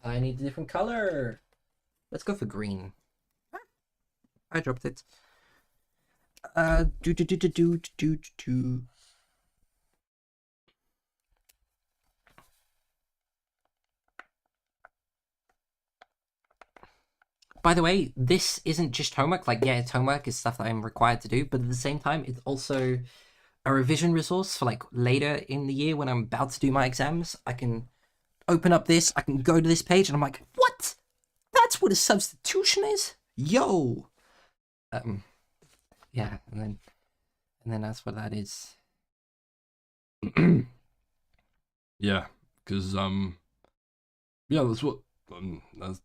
I need a different color. Let's go for green. I dropped it. Do. By the way, this isn't just homework. Like, yeah, it's homework. It's stuff that I'm required to do. But at the same time, it's also a revision resource for, like, later in the year when I'm about to do my exams. I can open up this. I can go to this page, and I'm like, what? That's what a substitution is? Yo! Yeah, and then that's what that is. Yeah, because yeah,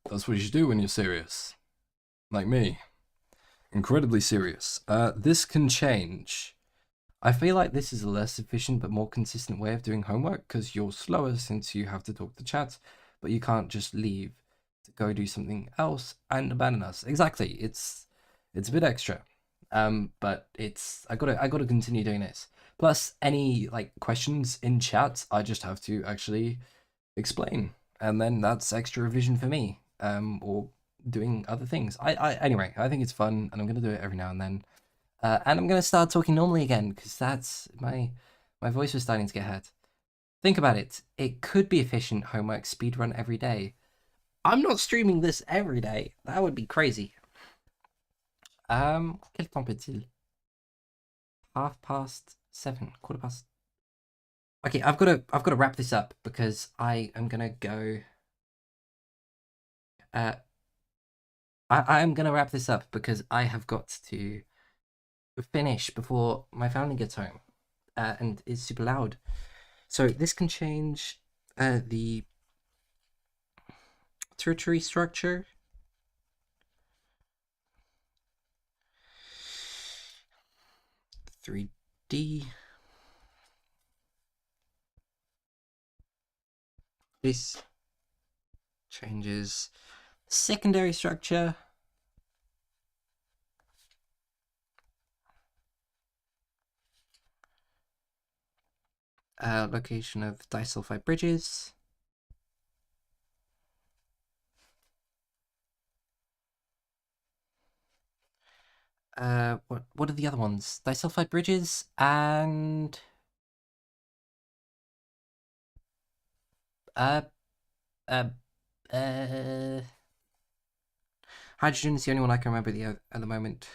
that's what you should do when you're serious, like me, incredibly serious. This can change. I feel like this is a less efficient but more consistent way of doing homework because you're slower since you have to talk to chat, but you can't just leave to go do something else and abandon us. Exactly, it's a bit extra, but I gotta continue doing this. Plus, any like questions in chat, I just have to actually explain, and then that's extra revision for me. Or doing other things. Anyway, I think it's fun, and I'm gonna do it every now and then. And I'm gonna start talking normally again because that's my voice was starting to get hurt. Think about it. It could be efficient homework speedrun every day. I'm not streaming this every day. That would be crazy. Quel temps est-il? 7:30, quarter past. Okay, I've got to wrap this up because I am gonna go. I am gonna wrap this up because I have got to finish before my family gets home, and it's super loud. So this can change the tertiary structure. (3D). This changes secondary structure. Location of disulfide bridges. What are the other ones? Disulfide bridges and uh uh uh hydrogen is the only one I can remember at the moment,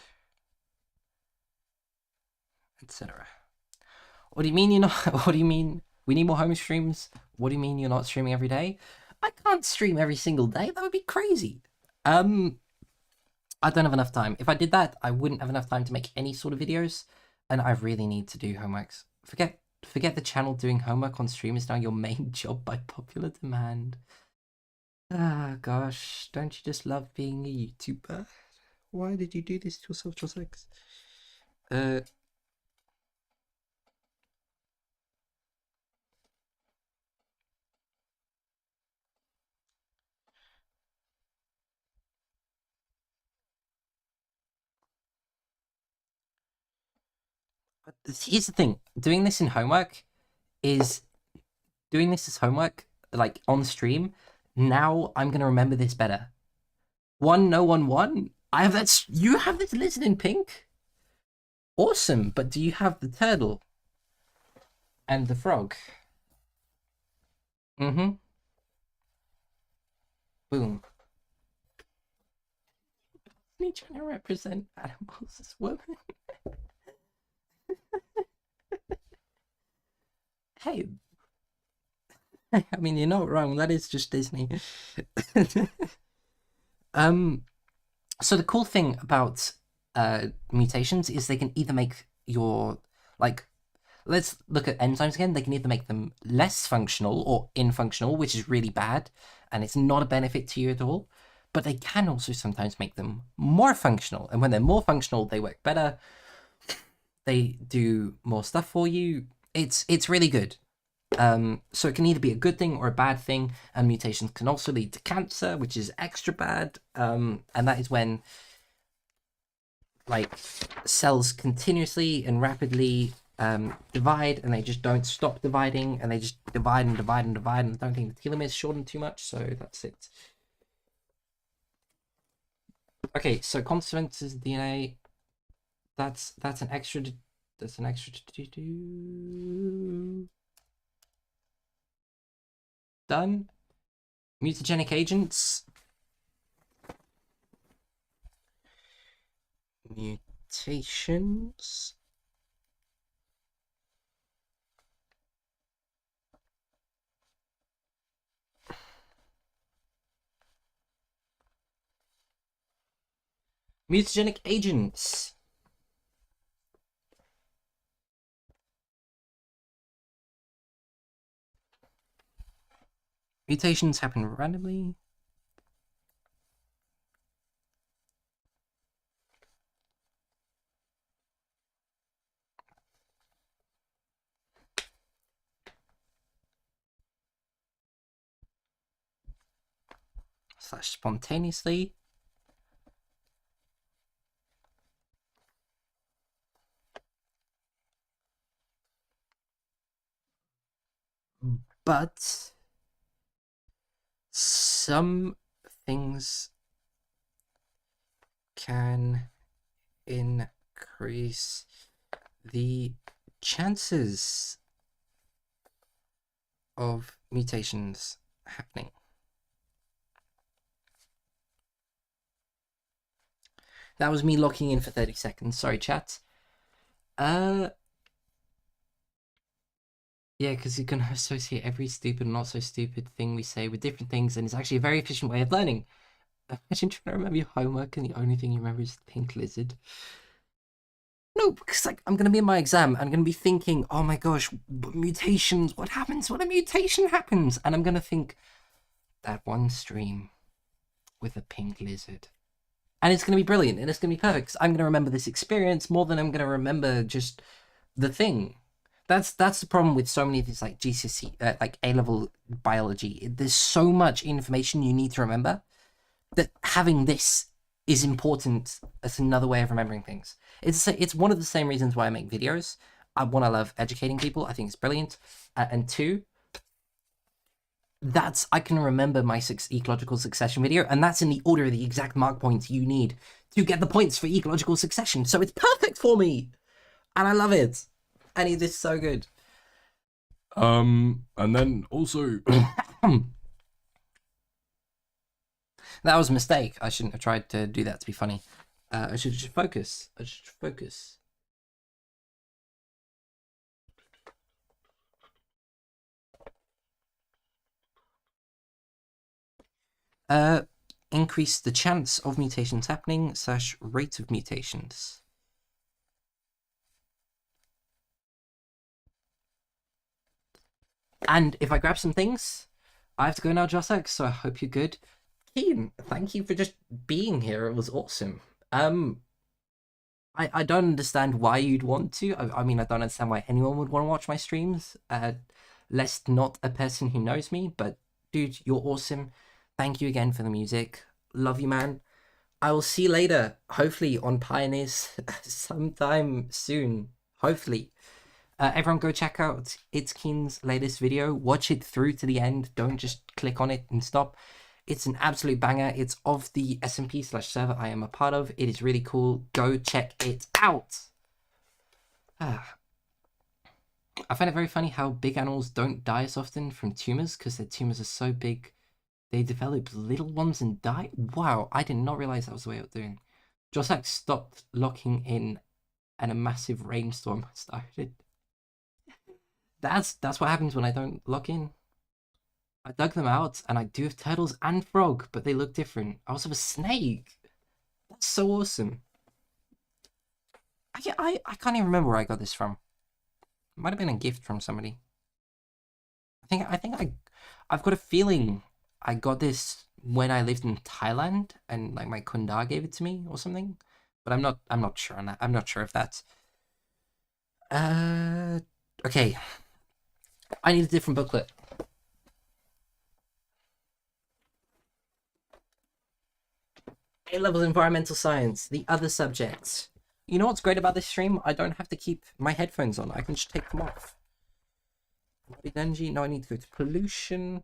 etc. What do you mean you're not? What do you mean we need more home streams? What do you mean you're not streaming every day? I can't stream every single day. That would be crazy. I don't have enough time. If I did that, I wouldn't have enough time to make any sort of videos, and I really need to do homeworks. Forget the channel doing homework on stream is now your main job by popular demand. Ah, gosh, don't you just love being a YouTuber? Why did you do this to yourself, Josex? Here's the thing: doing this in homework is doing this as homework, like on stream. Now I'm gonna remember this better. One, no one, one. I have that. You have this lizard in pink. Awesome, but do you have the turtle and the frog? Mm-hmm. Boom. Me trying to represent animals as women. Hey, I mean you're not wrong. That is just Disney. um. So the cool thing about mutations is they can either make your like let's look at enzymes again. They can either make them less functional or infunctional, which is really bad, and it's not a benefit to you at all. But they can also sometimes make them more functional, and when they're more functional, they work better. They do more stuff for you. It's really good. So it can either be a good thing or a bad thing, and mutations can also lead to cancer, which is extra bad. And that is when like cells continuously and rapidly divide, and they just don't stop dividing, and they just divide and divide and divide. And I don't think the telomere is shortened too much, so that's it. Okay, so consequences of DNA. That's an extra. That's an extra. Done. Mutagenic agents. Mutations. Mutagenic agents. Mutations happen randomly. / spontaneously. But some things can increase the chances of mutations happening. That was me locking in for 30 seconds. Sorry, chat. Yeah, because you can associate every stupid and not so stupid thing we say with different things, and it's actually a very efficient way of learning. Imagine trying to remember your homework and the only thing you remember is the pink lizard. No, because like I'm gonna be in my exam, I'm gonna be thinking, oh my gosh, mutations, what happens when a mutation happens? And I'm gonna think that one stream with a pink lizard. And it's gonna be brilliant and it's gonna be perfect because I'm gonna remember this experience more than I'm gonna remember just the thing. That's the problem with so many of these like GCSE, like A-level biology. There's so much information you need to remember that having this is important as another way of remembering things. It's one of the same reasons why I make videos. One, I love educating people. I think it's brilliant. And two, I can remember my ecological succession video, and that's in the order of the exact mark points you need to get the points for ecological succession. So it's perfect for me, and I love it. And this is so good. And then also that was a mistake. I shouldn't have tried to do that to be funny. I should just focus. Increase the chance of mutations happening / rate of mutations. And if I grab some things, I have to go now, Josek, so I hope you're good. Keen, thank you for just being here. It was awesome. I don't understand why you'd want to. I mean, I don't understand why anyone would want to watch my streams, lest not a person who knows me. But dude, you're awesome. Thank you again for the music. Love you, man. I will see you later. Hopefully on Pioneers sometime soon. Hopefully. Everyone go check out Itzkeen's latest video. Watch it through to the end. Don't just click on it and stop. It's an absolute banger. It's of the SMP/server I am a part of. It is really cool. Go check it out. I find it very funny how big animals don't die as often from tumors because their tumors are so big. They develop little ones and die. Wow, I did not realize that was the way of doing. Just like stopped locking in and a massive rainstorm started. That's what happens when I don't lock in. I dug them out, and I do have turtles and frog, but they look different. I also have a snake. That's so awesome. I can't even remember where I got this from. It might have been a gift from somebody. I've got a feeling I got this when I lived in Thailand, and like my kundar gave it to me or something. But I'm not sure on that. I'm not sure if that's. Okay. I need a different booklet. A-level environmental science, the other subjects. You know what's great about this stream? I don't have to keep my headphones on. I can just take them off. Energy. No, I need to go to pollution,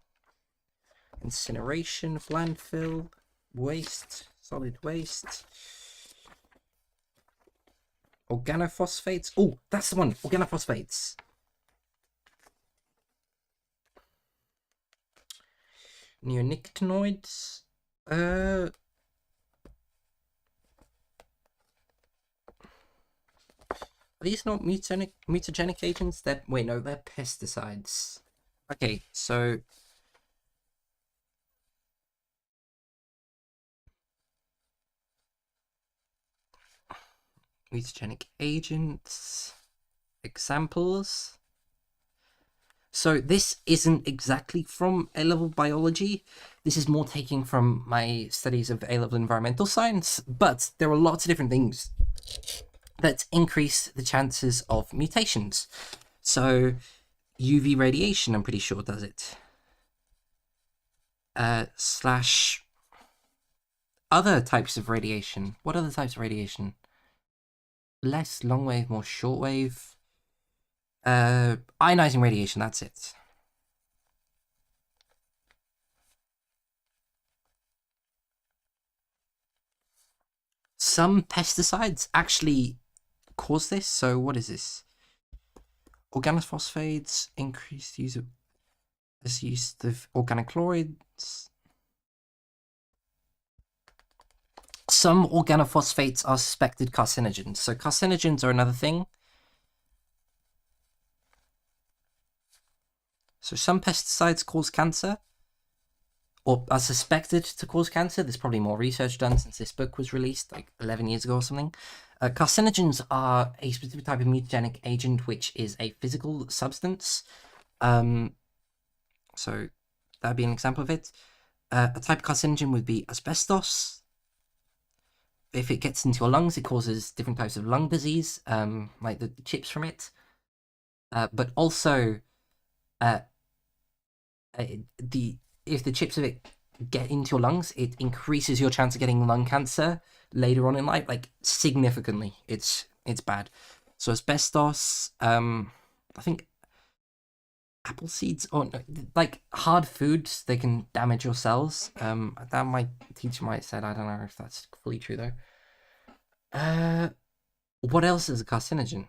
incineration, landfill, waste, solid waste, organophosphates. Oh, that's the one. Organophosphates. Neonicotinoids. Are these not mutagenic agents? Wait, no, they're pesticides. Okay, so mutagenic agents. Examples. So this isn't exactly from A-level biology. This is more taking from my studies of A-level environmental science, but there are lots of different things that increase the chances of mutations. So UV radiation, I'm pretty sure, does it. Slash other types of radiation. What other types of radiation? Less long wave, more short wave. Ionizing radiation, that's it. Some pesticides actually cause this. So what is this? Organophosphates, increased use of organochlorides. Some organophosphates are suspected carcinogens. So carcinogens are another thing. So some pesticides cause cancer, or are suspected to cause cancer. There's probably more research done since this book was released, like 11 years ago or something. Carcinogens are a specific type of mutagenic agent, which is a physical substance. So that'd be an example of it. A type of carcinogen would be asbestos. If it gets into your lungs, it causes different types of lung disease, like the chips from it. But also, if the chips of it get into your lungs, it increases your chance of getting lung cancer later on in life, like significantly. It's bad. So asbestos, I think apple seeds, or like hard foods, they can damage your cells. That my teacher might have said. I don't know if that's fully true though. What else is a carcinogen?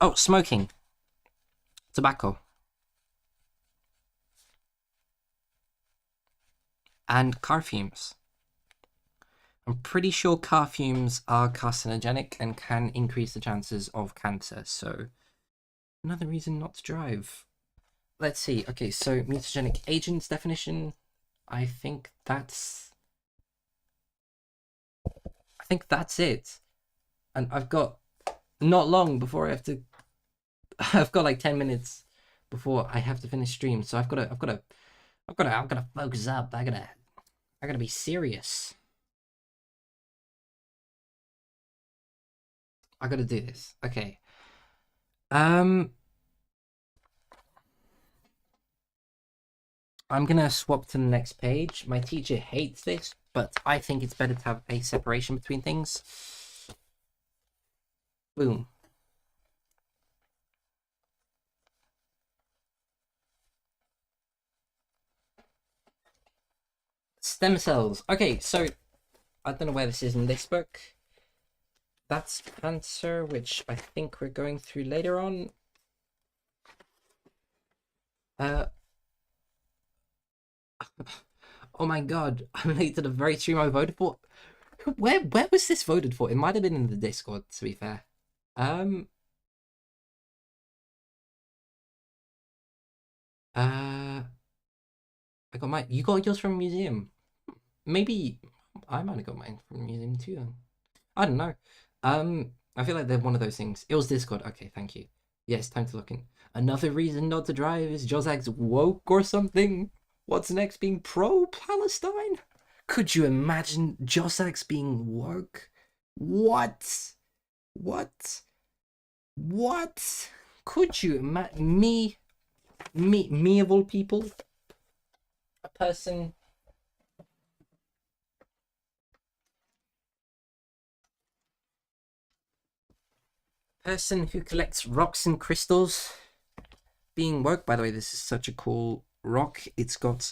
Oh, smoking, tobacco, and car fumes. I'm pretty sure car fumes are carcinogenic and can increase the chances of cancer. So another reason not to drive. Let's see. Okay, so mutagenic agents definition. I think that's it. And I've got not long before I have to. I've got like 10 minutes before I have to finish stream, so I've got to focus up. I gotta be serious. I gotta do this. Okay. I'm gonna swap to the next page. My teacher hates this, but I think it's better to have a separation between things. Boom. Stem cells. Okay, so I don't know where this is in this book. That's cancer, which I think we're going through later on. Uh, oh my god, I'm late to the very stream I voted for. Where was this voted for? It might have been in the Discord, to be fair. Um, uh, you got yours from a museum. Maybe I might have got mine from a museum too then. I don't know. I feel like they're one of those things. It was Discord. Okay, thank you. Yes, time to look in. Another reason not to drive is Jozak's woke or something. What's next? Being pro-Palestine? Could you imagine Jozak's being woke? What? What? What? Could you imagine me of all people? A person who collects rocks and crystals being woke. By the way, this is such a cool rock. It's got,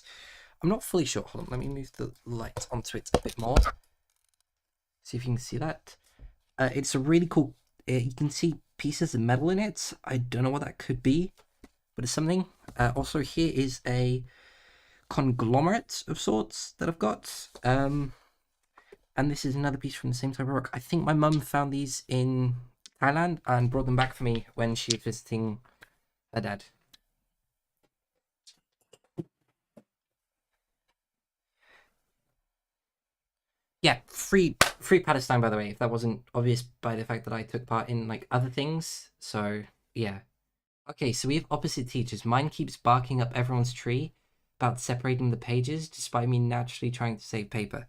I'm not fully sure. Hold on, let me move the light onto it a bit more. See if you can see that. It's a really cool, you can see pieces of metal in it. I don't know what that could be, but it's something. Also, here is a conglomerate of sorts that I've got. And this is another piece from the same type of rock. I think my mum found these in Thailand and brought them back for me when she was visiting her dad. Yeah, free Palestine, by the way, if that wasn't obvious by the fact that I took part in like other things. So yeah. Okay, so we have opposite teachers. Mine keeps barking up everyone's tree about separating the pages, despite me naturally trying to save paper.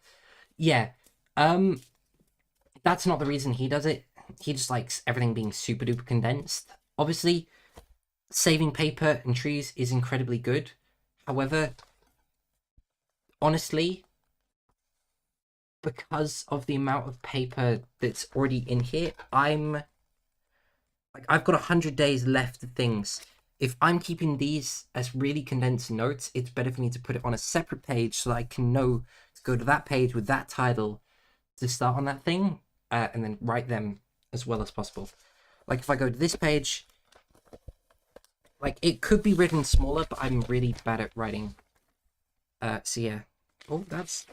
Yeah. That's not the reason he does it. He just likes everything being super duper condensed. Obviously, saving paper and trees is incredibly good. However, honestly, because of the amount of paper that's already in here, I've got 100 days left of things. If I'm keeping these as really condensed notes, it's better for me to put it on a separate page so that I can know to go to that page with that title to start on that thing, and then write them as well as possible. Like if I go to this page, like it could be written smaller, but I'm really bad at writing. So yeah. Oh, that's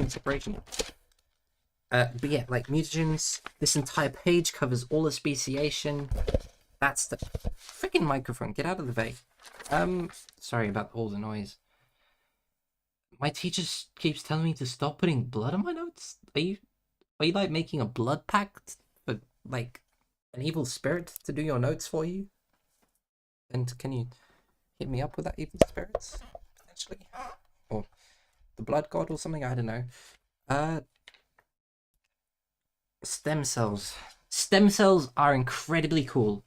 separation. But yeah, like mutagens, this entire page covers all the speciation. That's the freaking microphone. Get out of the way. Sorry about all the noise. My teacher keeps telling me to stop putting blood on my notes. Are you like making a blood pact for like an evil spirit to do your notes for you? And can you hit me up with that evil spirit potentially, or the blood god or something? I don't know. Stem cells. Stem cells are incredibly cool.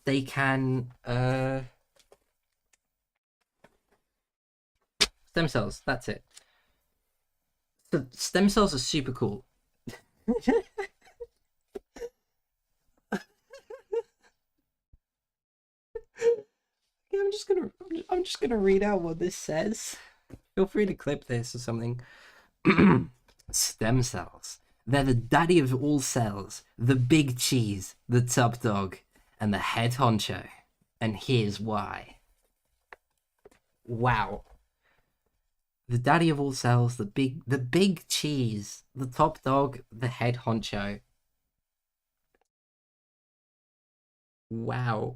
They can stem cells, that's it. So stem cells are super cool. Yeah, I'm just gonna read out what this says. Feel free to clip this or something. Stem cells. They're the daddy of all cells, the big cheese, the top dog, and the head honcho. And here's why. Wow. The daddy of all cells, the big cheese, the top dog, the head honcho. Wow.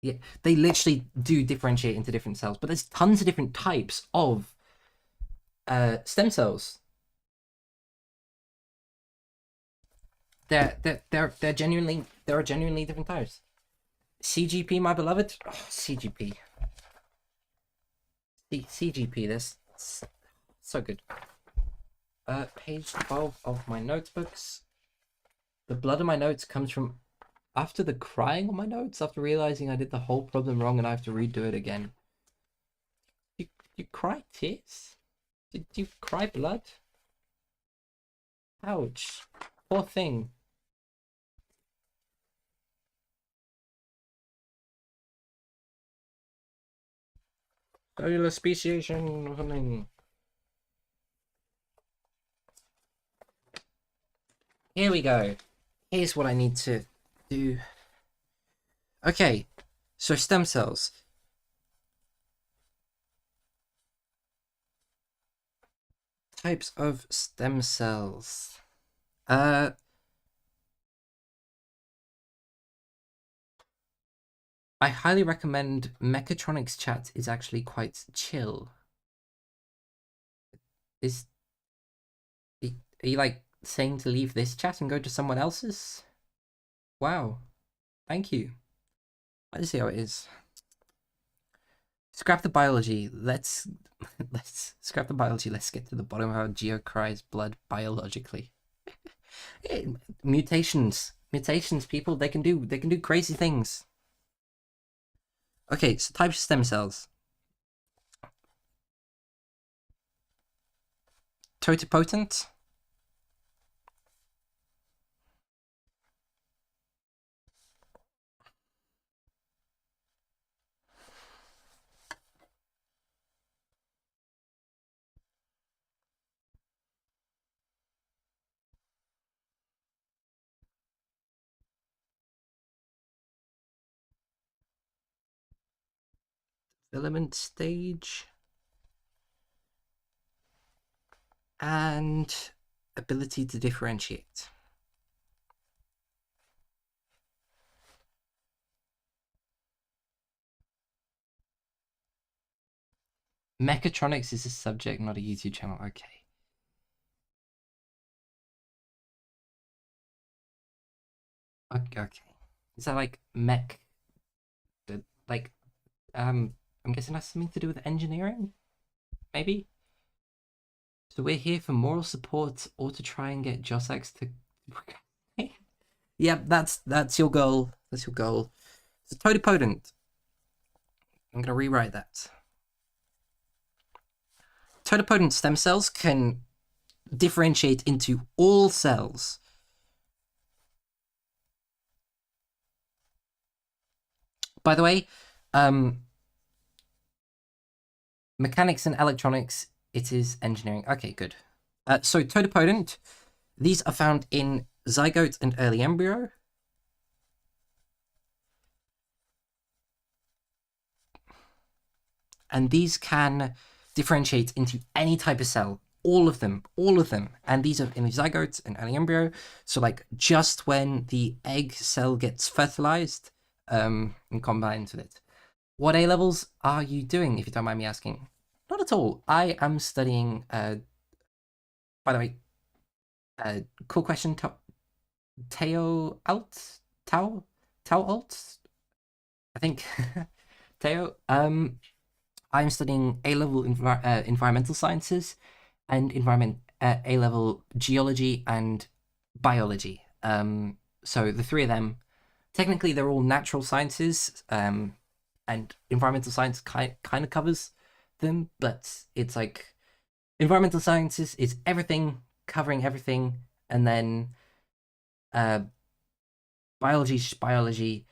Yeah, they literally do differentiate into different cells, but there's tons of different types of stem cells. They're genuinely, there are genuinely different types. CGP, my beloved. Oh, CGP. CGP. This so good. Page 12 of my notebooks. The blood in my notes comes from after the crying on my notes, after realizing I did the whole problem wrong and I have to redo it again. You cry tears? Did you cry blood? Ouch. Poor thing. Cellular speciation or something. Here we go. Here's what I need to do. Okay, so stem cells. Types of stem cells. I highly recommend Mechatronics chat is actually quite chill. Are you like saying to leave this chat and go to someone else's? Wow. Thank you. Let's see how it is. Scrap the biology. Let's scrap the biology. Let's get to the bottom of how Geo cries blood biologically. Mutations. Mutations, people, they can do crazy things. Okay, so types of stem cells. Totipotent. Filament stage. And ability to differentiate. Mechatronics is a subject, not a YouTube channel. Okay. Okay. Is that like mech? Like, I'm guessing that's something to do with engineering? Maybe? So we're here for moral support or to try and get Jossax to... Yep, that's your goal. That's your goal. So totipotent. I'm going to rewrite that. Totipotent stem cells can differentiate into all cells. By the way, mechanics and electronics, it is engineering. Okay, good. So totipotent, these are found in zygote and early embryo. And these can differentiate into any type of cell, all of them. And these are in the zygote and early embryo. So like just when the egg cell gets fertilized and combines with it. What A levels are you doing, if you don't mind me asking? Not at all. I am studying, by the way, cool question, Tao Alt? Tao Alt? I think. Tao, I'm studying A-level environmental sciences and A-level geology and biology. So the three of them, technically they're all natural sciences, and environmental science kind of covers them, but it's like environmental sciences is everything covering everything, and then biology is just biology.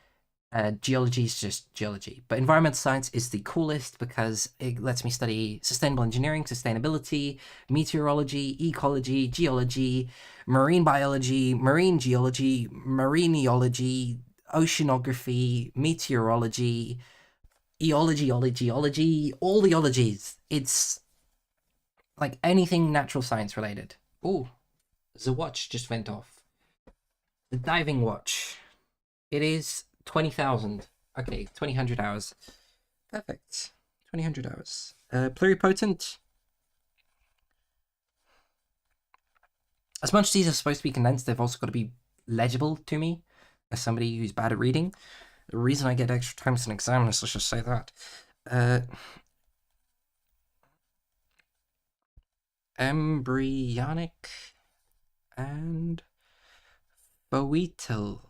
Geology is just geology, but environmental science is the coolest because it lets me study sustainable engineering, sustainability, meteorology, ecology, geology, marine biology, marine geology, marineology, oceanography, meteorology, eology, all the ologies. It's like anything natural science related. Oh, the watch just went off. The diving watch. It is 20,000. Okay, 20,000 hours. Perfect. 20,000 hours. Pluripotent. As much as these are supposed to be condensed, they've also got to be legible to me as somebody who's bad at reading. The reason I get extra time as an examiner, let's just say that. Embryonic and boetal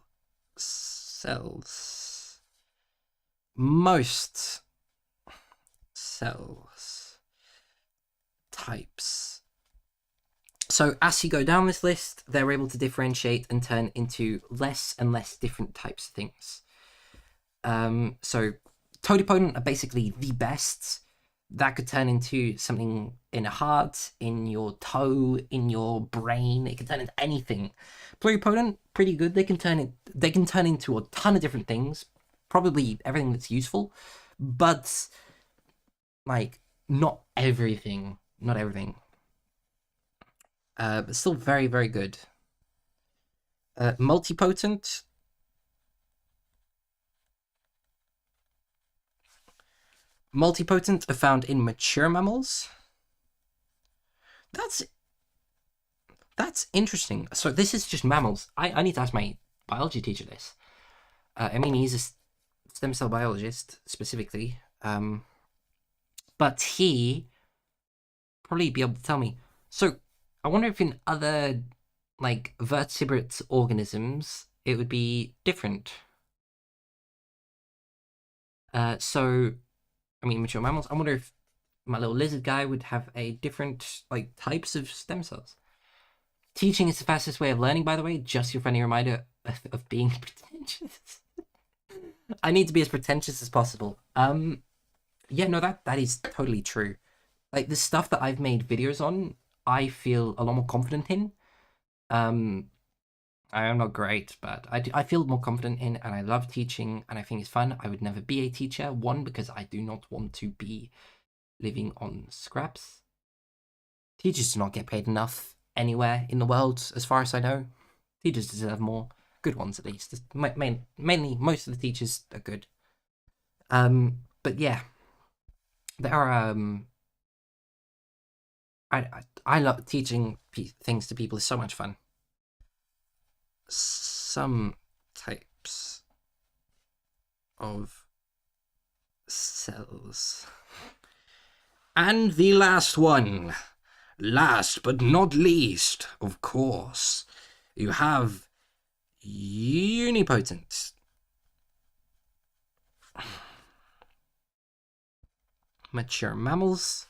cells. Most cells types. So as you go down this list, they're able to differentiate and turn into less and less different types of things. So totipotent are basically the best. that could turn into something in a heart, in your toe, in your brain. It can turn into anything. Pluripotent, pretty good. They can turn into a ton of different things. Probably everything that's useful, but like not everything. Not everything. But still very, very good. Multipotent. Multipotent are found in mature mammals. That's that's interesting. So this is just mammals. I need to ask my biology teacher this. I mean, he's a stem cell biologist specifically, but he probably be able to tell me. So I wonder if in other like vertebrate organisms it would be different. So I mean, mature mammals. I wonder if my little lizard guy would have a different like types of stem cells. Teaching is the fastest way of learning, by the way. Just your friendly reminder of being pretentious. I need to be as pretentious as possible. Yeah, no, that is totally true. Like the stuff that I've made videos on, I feel a lot more confident in. Um, I am not great, but I feel more confident in, and I love teaching, and I think it's fun. I would never be a teacher. One, because I do not want to be living on scraps. Teachers do not get paid enough anywhere in the world, as far as I know. Teachers deserve more. Good ones, at least. Mainly, most of the teachers are good. But yeah, there are. I love teaching things to people. Is so much fun. Some types of cells. And the last one. Last but not least, of course, you have unipotent. Mature mammals.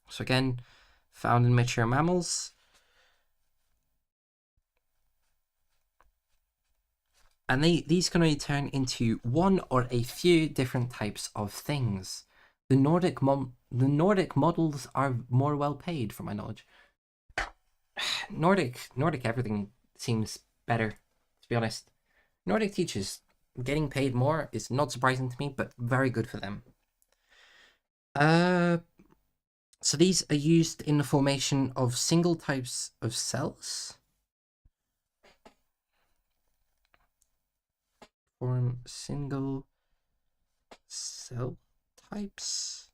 So again, found in mature mammals. And these can only turn into one or a few different types of things. The Nordic models are more well paid, from my knowledge. Nordic everything seems better, to be honest. Nordic teachers getting paid more is not surprising to me, but very good for them. So these are used in the formation of single types of cells. Form single cell types.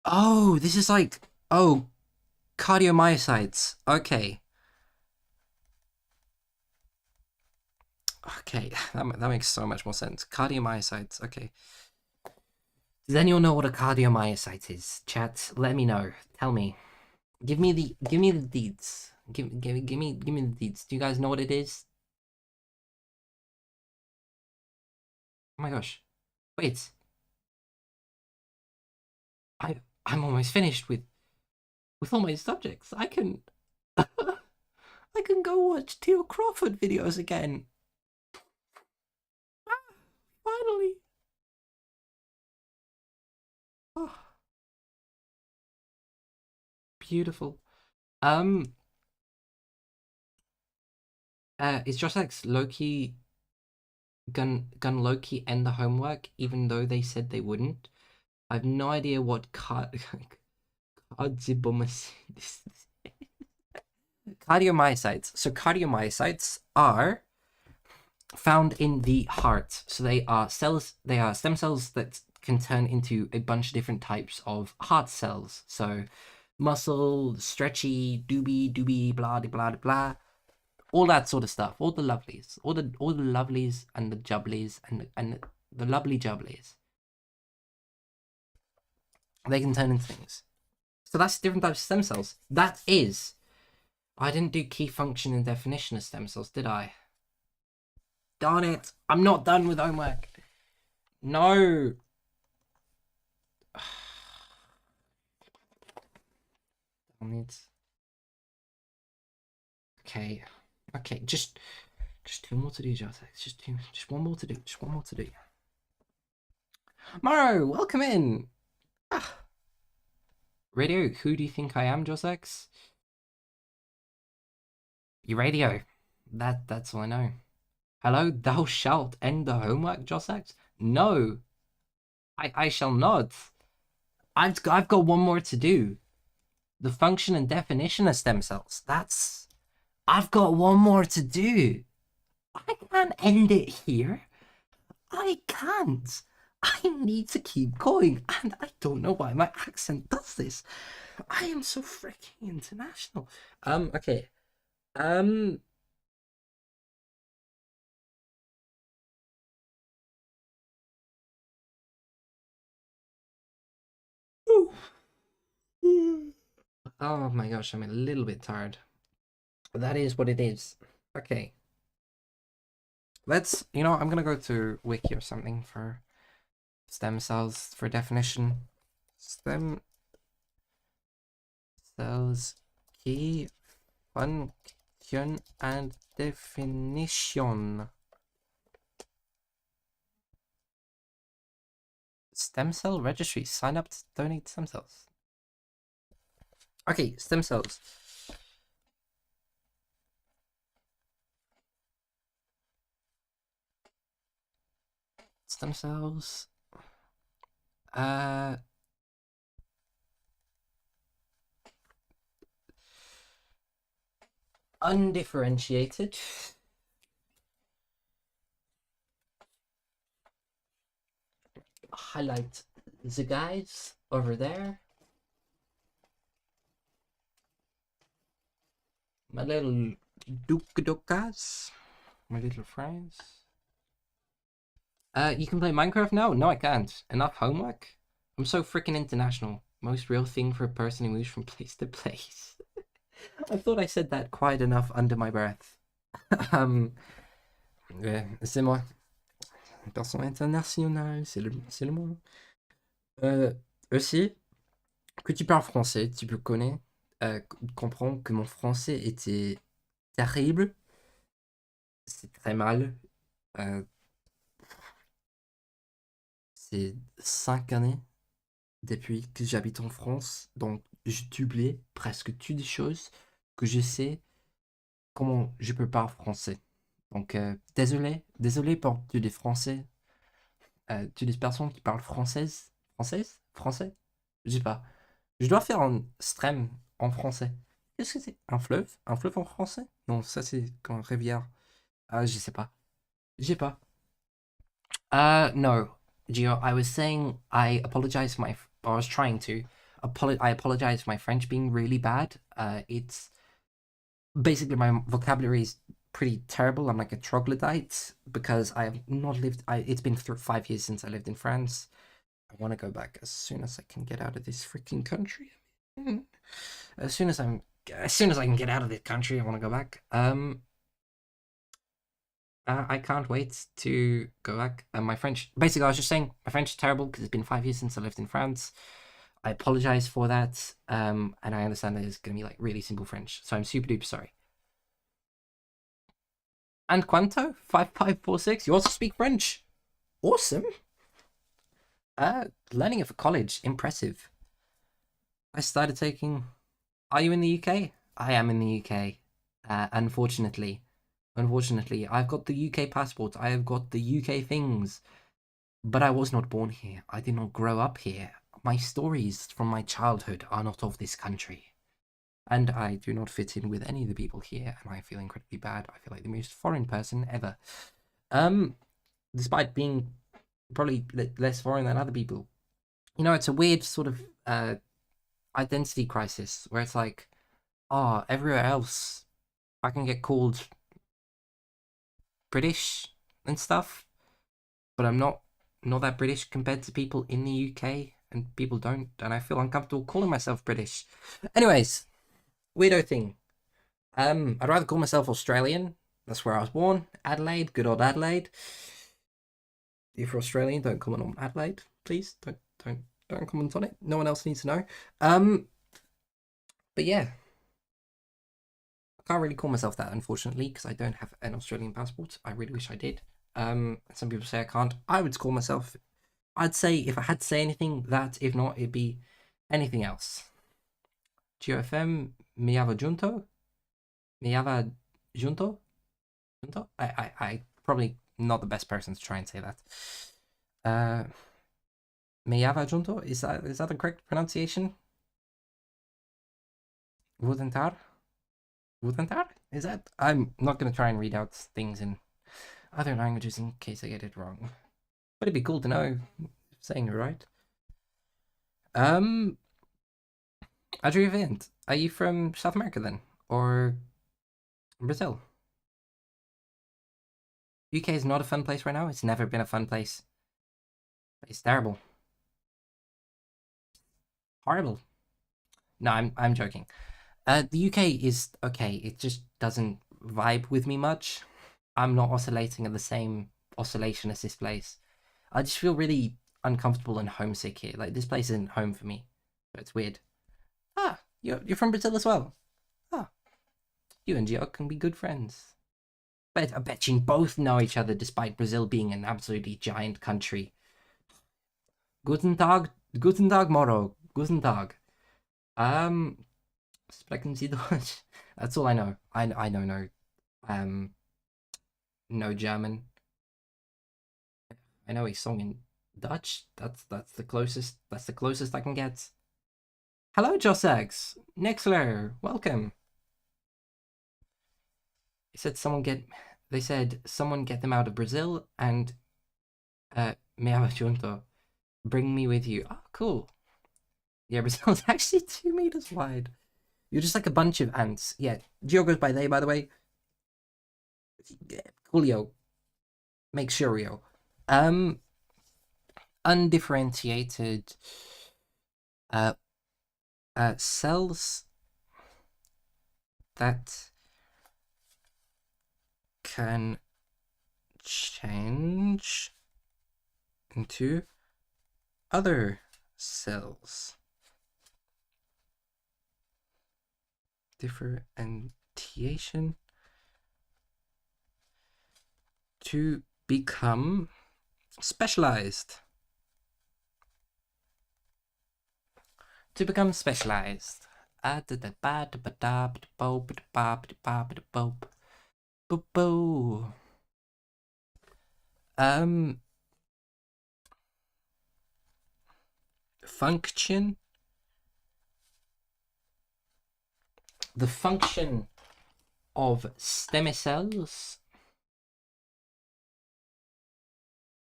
Oh, this is like, oh, cardiomyocytes. Okay. Okay, that makes so much more sense. Cardiomyocytes. Okay. Does anyone know what a cardiomyocyte is? Chat, let me know. Tell me. Give me the deeds. Give me the deeds. Do you guys know what it is? Oh my gosh. Wait. I'm almost finished with all my subjects. I can I can go watch Teal Crawford videos again. Ah, finally. Oh, beautiful. Um is Josh X Loki gun Loki end the homework even though they said they wouldn't? I have no idea what cardiomyocytes. So cardiomyocytes are found in the heart. So they are cells. They are stem cells that can turn into a bunch of different types of heart cells. So muscle, stretchy, doobie, blah blah blah, all that sort of stuff. All the lovelies, all the lovelies and the jubblies and the lovely jubblies. They can turn into things. So that's different types of stem cells. That is. I didn't do key function and definition of stem cells, did I? Darn it. I'm not done with homework. No. Darn it. Okay. Okay, just Just two more to do, Joseph. Just one more to do. Just one more to do. Maro, welcome in. Ah. Radio, who do you think I am, Josex? You radio. That's all I know. Hello, thou shalt end the homework, Josex? No, I shall not. I've got one more to do. The function and definition of stem cells. I've got one more to do. I can't end it here. I can't. I need to keep going, and I don't know why my accent does this. I am so freaking international. Okay. Um. Oh my gosh, I'm a little bit tired. That is what it is. Okay. I'm gonna go to Wiki or something for stem cells for definition. Stem cells key function and definition. Stem cell registry. Sign up to donate stem cells. Okay, stem cells. Stem cells. Undifferentiated. Highlight the guys over there. My little dukas. My little friends. You can play Minecraft now? No, I can't. Enough homework? I'm so freaking international. Most real thing for a person who moves from place to place. I thought I said that quite enough under my breath. Ouais, c'est moi. Personne internationale, c'est le mot. Aussi, que tu parles français, tu peux connaître, comprendre que mon français était terrible. C'est très mal. C'est 5 années depuis que j'habite en France, donc je doublais presque toutes les choses que je sais comment je peux parler français. Donc désolé pour tous les Français, toutes les personnes qui parlent français, je sais pas. Je dois faire un stream en français. Qu'est-ce que c'est? Un fleuve en français? Non, ça c'est quand rivière. Ah, je sais pas. J'ai pas. No, Gio, I was saying I apologize for I was trying to. I apologize for my French being really bad. It's basically my vocabulary is pretty terrible. I'm like a troglodyte because I have not lived. It's been 5 years since I lived in France. I want to go back as soon as I can get out of this freaking country. As soon as I can get out of this country, I want to go back. I can't wait to go back. My French, basically, I was just saying my French is terrible because it's been 5 years since I lived in France. I apologize for that. And I understand that it's gonna be like really simple French, so I'm super duper sorry. And quanto? 5546. You also speak French. Awesome. Learning it for college. Impressive. I started taking. Are you in the UK? I am in the UK. Unfortunately. I've got the UK passport. I have got the UK things. But I was not born here. I did not grow up here. My stories from my childhood are not of this country. And I do not fit in with any of the people here, and I feel incredibly bad. I feel like the most foreign person ever. Despite being probably less foreign than other people. You know, it's a weird sort of identity crisis where it's like, oh, everywhere else I can get called British and stuff, but I'm not that British compared to people in the UK, and people don't, and I feel uncomfortable calling myself British. Anyways, weirdo thing. I'd rather call myself Australian. That's where I was born. Adelaide, good old Adelaide. If you're Australian, don't comment on Adelaide, please. Don't comment on it. No one else needs to know. But yeah. can't really call myself that, unfortunately, because I don't have an Australian passport. I really wish I did. Some people say I can't. I would call myself. I'd say if I had to say anything, that if not, it'd be anything else. GFM Miava Junto? Miava Junto? Junto? I probably not the best person to try and say that. Miava Junto? Is that the correct pronunciation? Wudentar? Wudentar? Is that? I'm not gonna try and read out things in other languages in case I get it wrong. But it'd be cool to know if saying it right. Adrian, are you from South America then? Or Brazil? UK is not a fun place right now. It's never been a fun place. It's terrible. Horrible. No, I'm joking. The UK is okay. It just doesn't vibe with me much. I'm not oscillating at the same oscillation as this place. I just feel really uncomfortable and homesick here. Like this place isn't home for me. It's weird. Ah, you're from Brazil as well. Ah, you and Gio can be good friends. But I bet you both know each other despite Brazil being an absolutely giant country. Guten Tag, Moro. Guten Tag. Sprechen Sie Deutsch? That's all I know. I know um no German. I know a song in Dutch. That's the closest. That's the closest I can get. Hello, Josex. Nixler, welcome. They said someone get them out of Brazil and me have junto. Bring me with you. Oh, cool. Yeah, Brazil's actually 2 meters wide. You're just like a bunch of ants. Yeah, Gio goes by they, by the way. Julio. Make sure, Rio. Undifferentiated uh, cells that can change into other cells. Differentiation to become specialized. To become specialized. Function. The function of stem cells,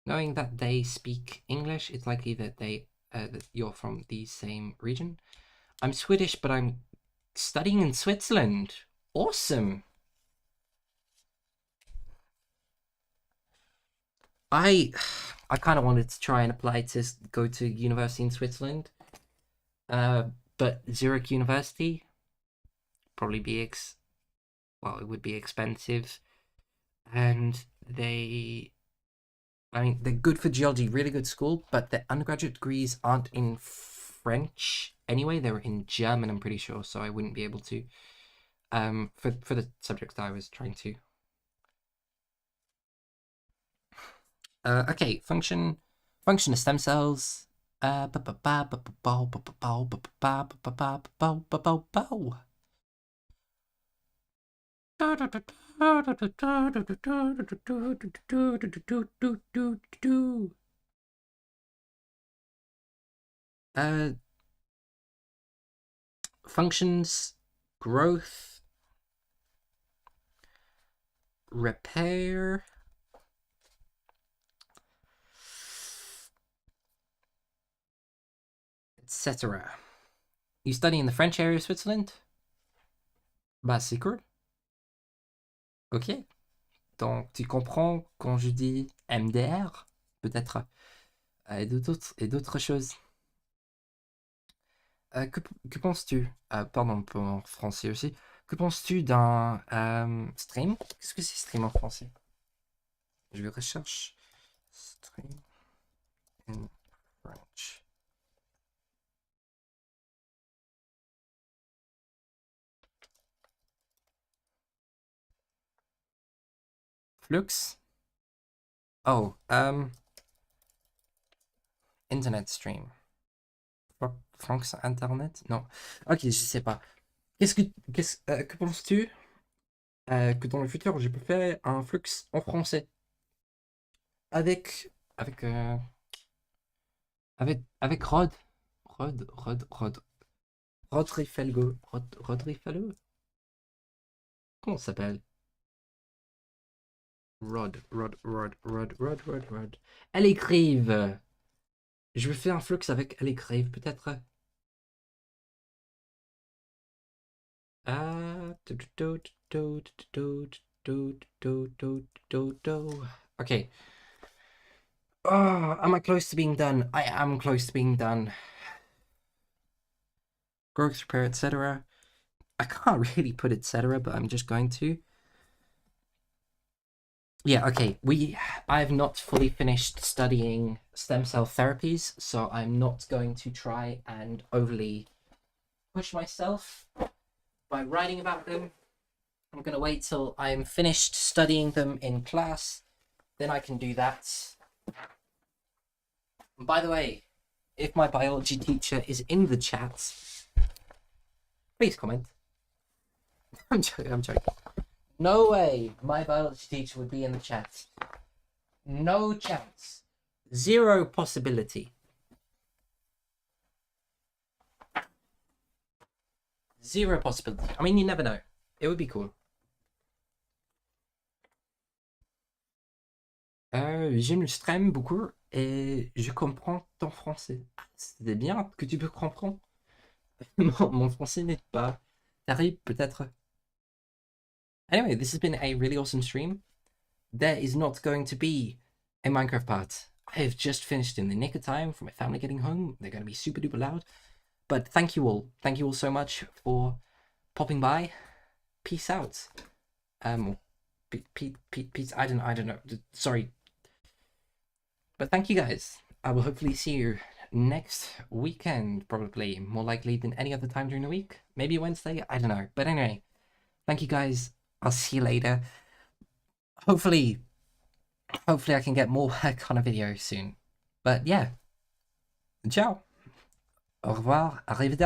knowing that they speak English, it's likely that that you're from the same region. I'm Swedish, but I'm studying in Switzerland. Awesome. I kind of wanted to try and apply to go to university in Switzerland, but Zurich University probably be well, it would be expensive, and they're good for geology, really good school, but their undergraduate degrees aren't in French anyway. They're in German, I'm pretty sure, so I wouldn't be able to. For the subjects that I was trying to. Okay, function of stem cells. Functions, growth, repair, etc. You study in the French area of Switzerland? Bah, c'est cool. Ok. Donc, tu comprends quand je dis MDR, peut-être, et d'autres choses. Que penses-tu? Pardon pour mon français aussi. Que penses-tu d'un stream? Qu'est-ce que c'est stream en français? Je vais rechercher stream in French. Flux. Oh, internet stream. Flux internet? Non. Ok, je sais pas. Que penses-tu que dans le futur, je peux faire un flux en français avec avec avec Rodrifelgo. Comment ça s'appelle? Rod. Elle écrive. Je vais faire un flux avec elle écrive peut-être. Ah. Okay. Oh, am I close to being done? I am close to being done. Growth repair, etc. I can't really put etc., but I'm just going to. Yeah, okay. I've not fully finished studying stem cell therapies, so I'm not going to try and overly push myself by writing about them. I'm going to wait till I'm finished studying them in class, then I can do that. And by the way, if my biology teacher is in the chat, please comment. I'm joking. No way my biology teacher would be in the chat. No chance. Zero possibility. Zero possibility. I mean, you never know. It would be cool. Je me stream beaucoup et je comprends ton français. Ah, c'est bien que tu peux comprendre. Mon français n'est pas terrible, peut-être. Anyway, this has been a really awesome stream. There is not going to be a Minecraft part. I have just finished in the nick of time for my family getting home. They're going to be super duper loud. But thank you all. Thank you all so much for popping by. Peace out. Peace. I don't know. Sorry. But thank you guys. I will hopefully see you next weekend, probably more likely than any other time during the week. Maybe Wednesday. I don't know. But anyway, thank you guys. I'll see you later. Hopefully I can get more work on a video soon. But yeah. Ciao. Au revoir. Arrivederci.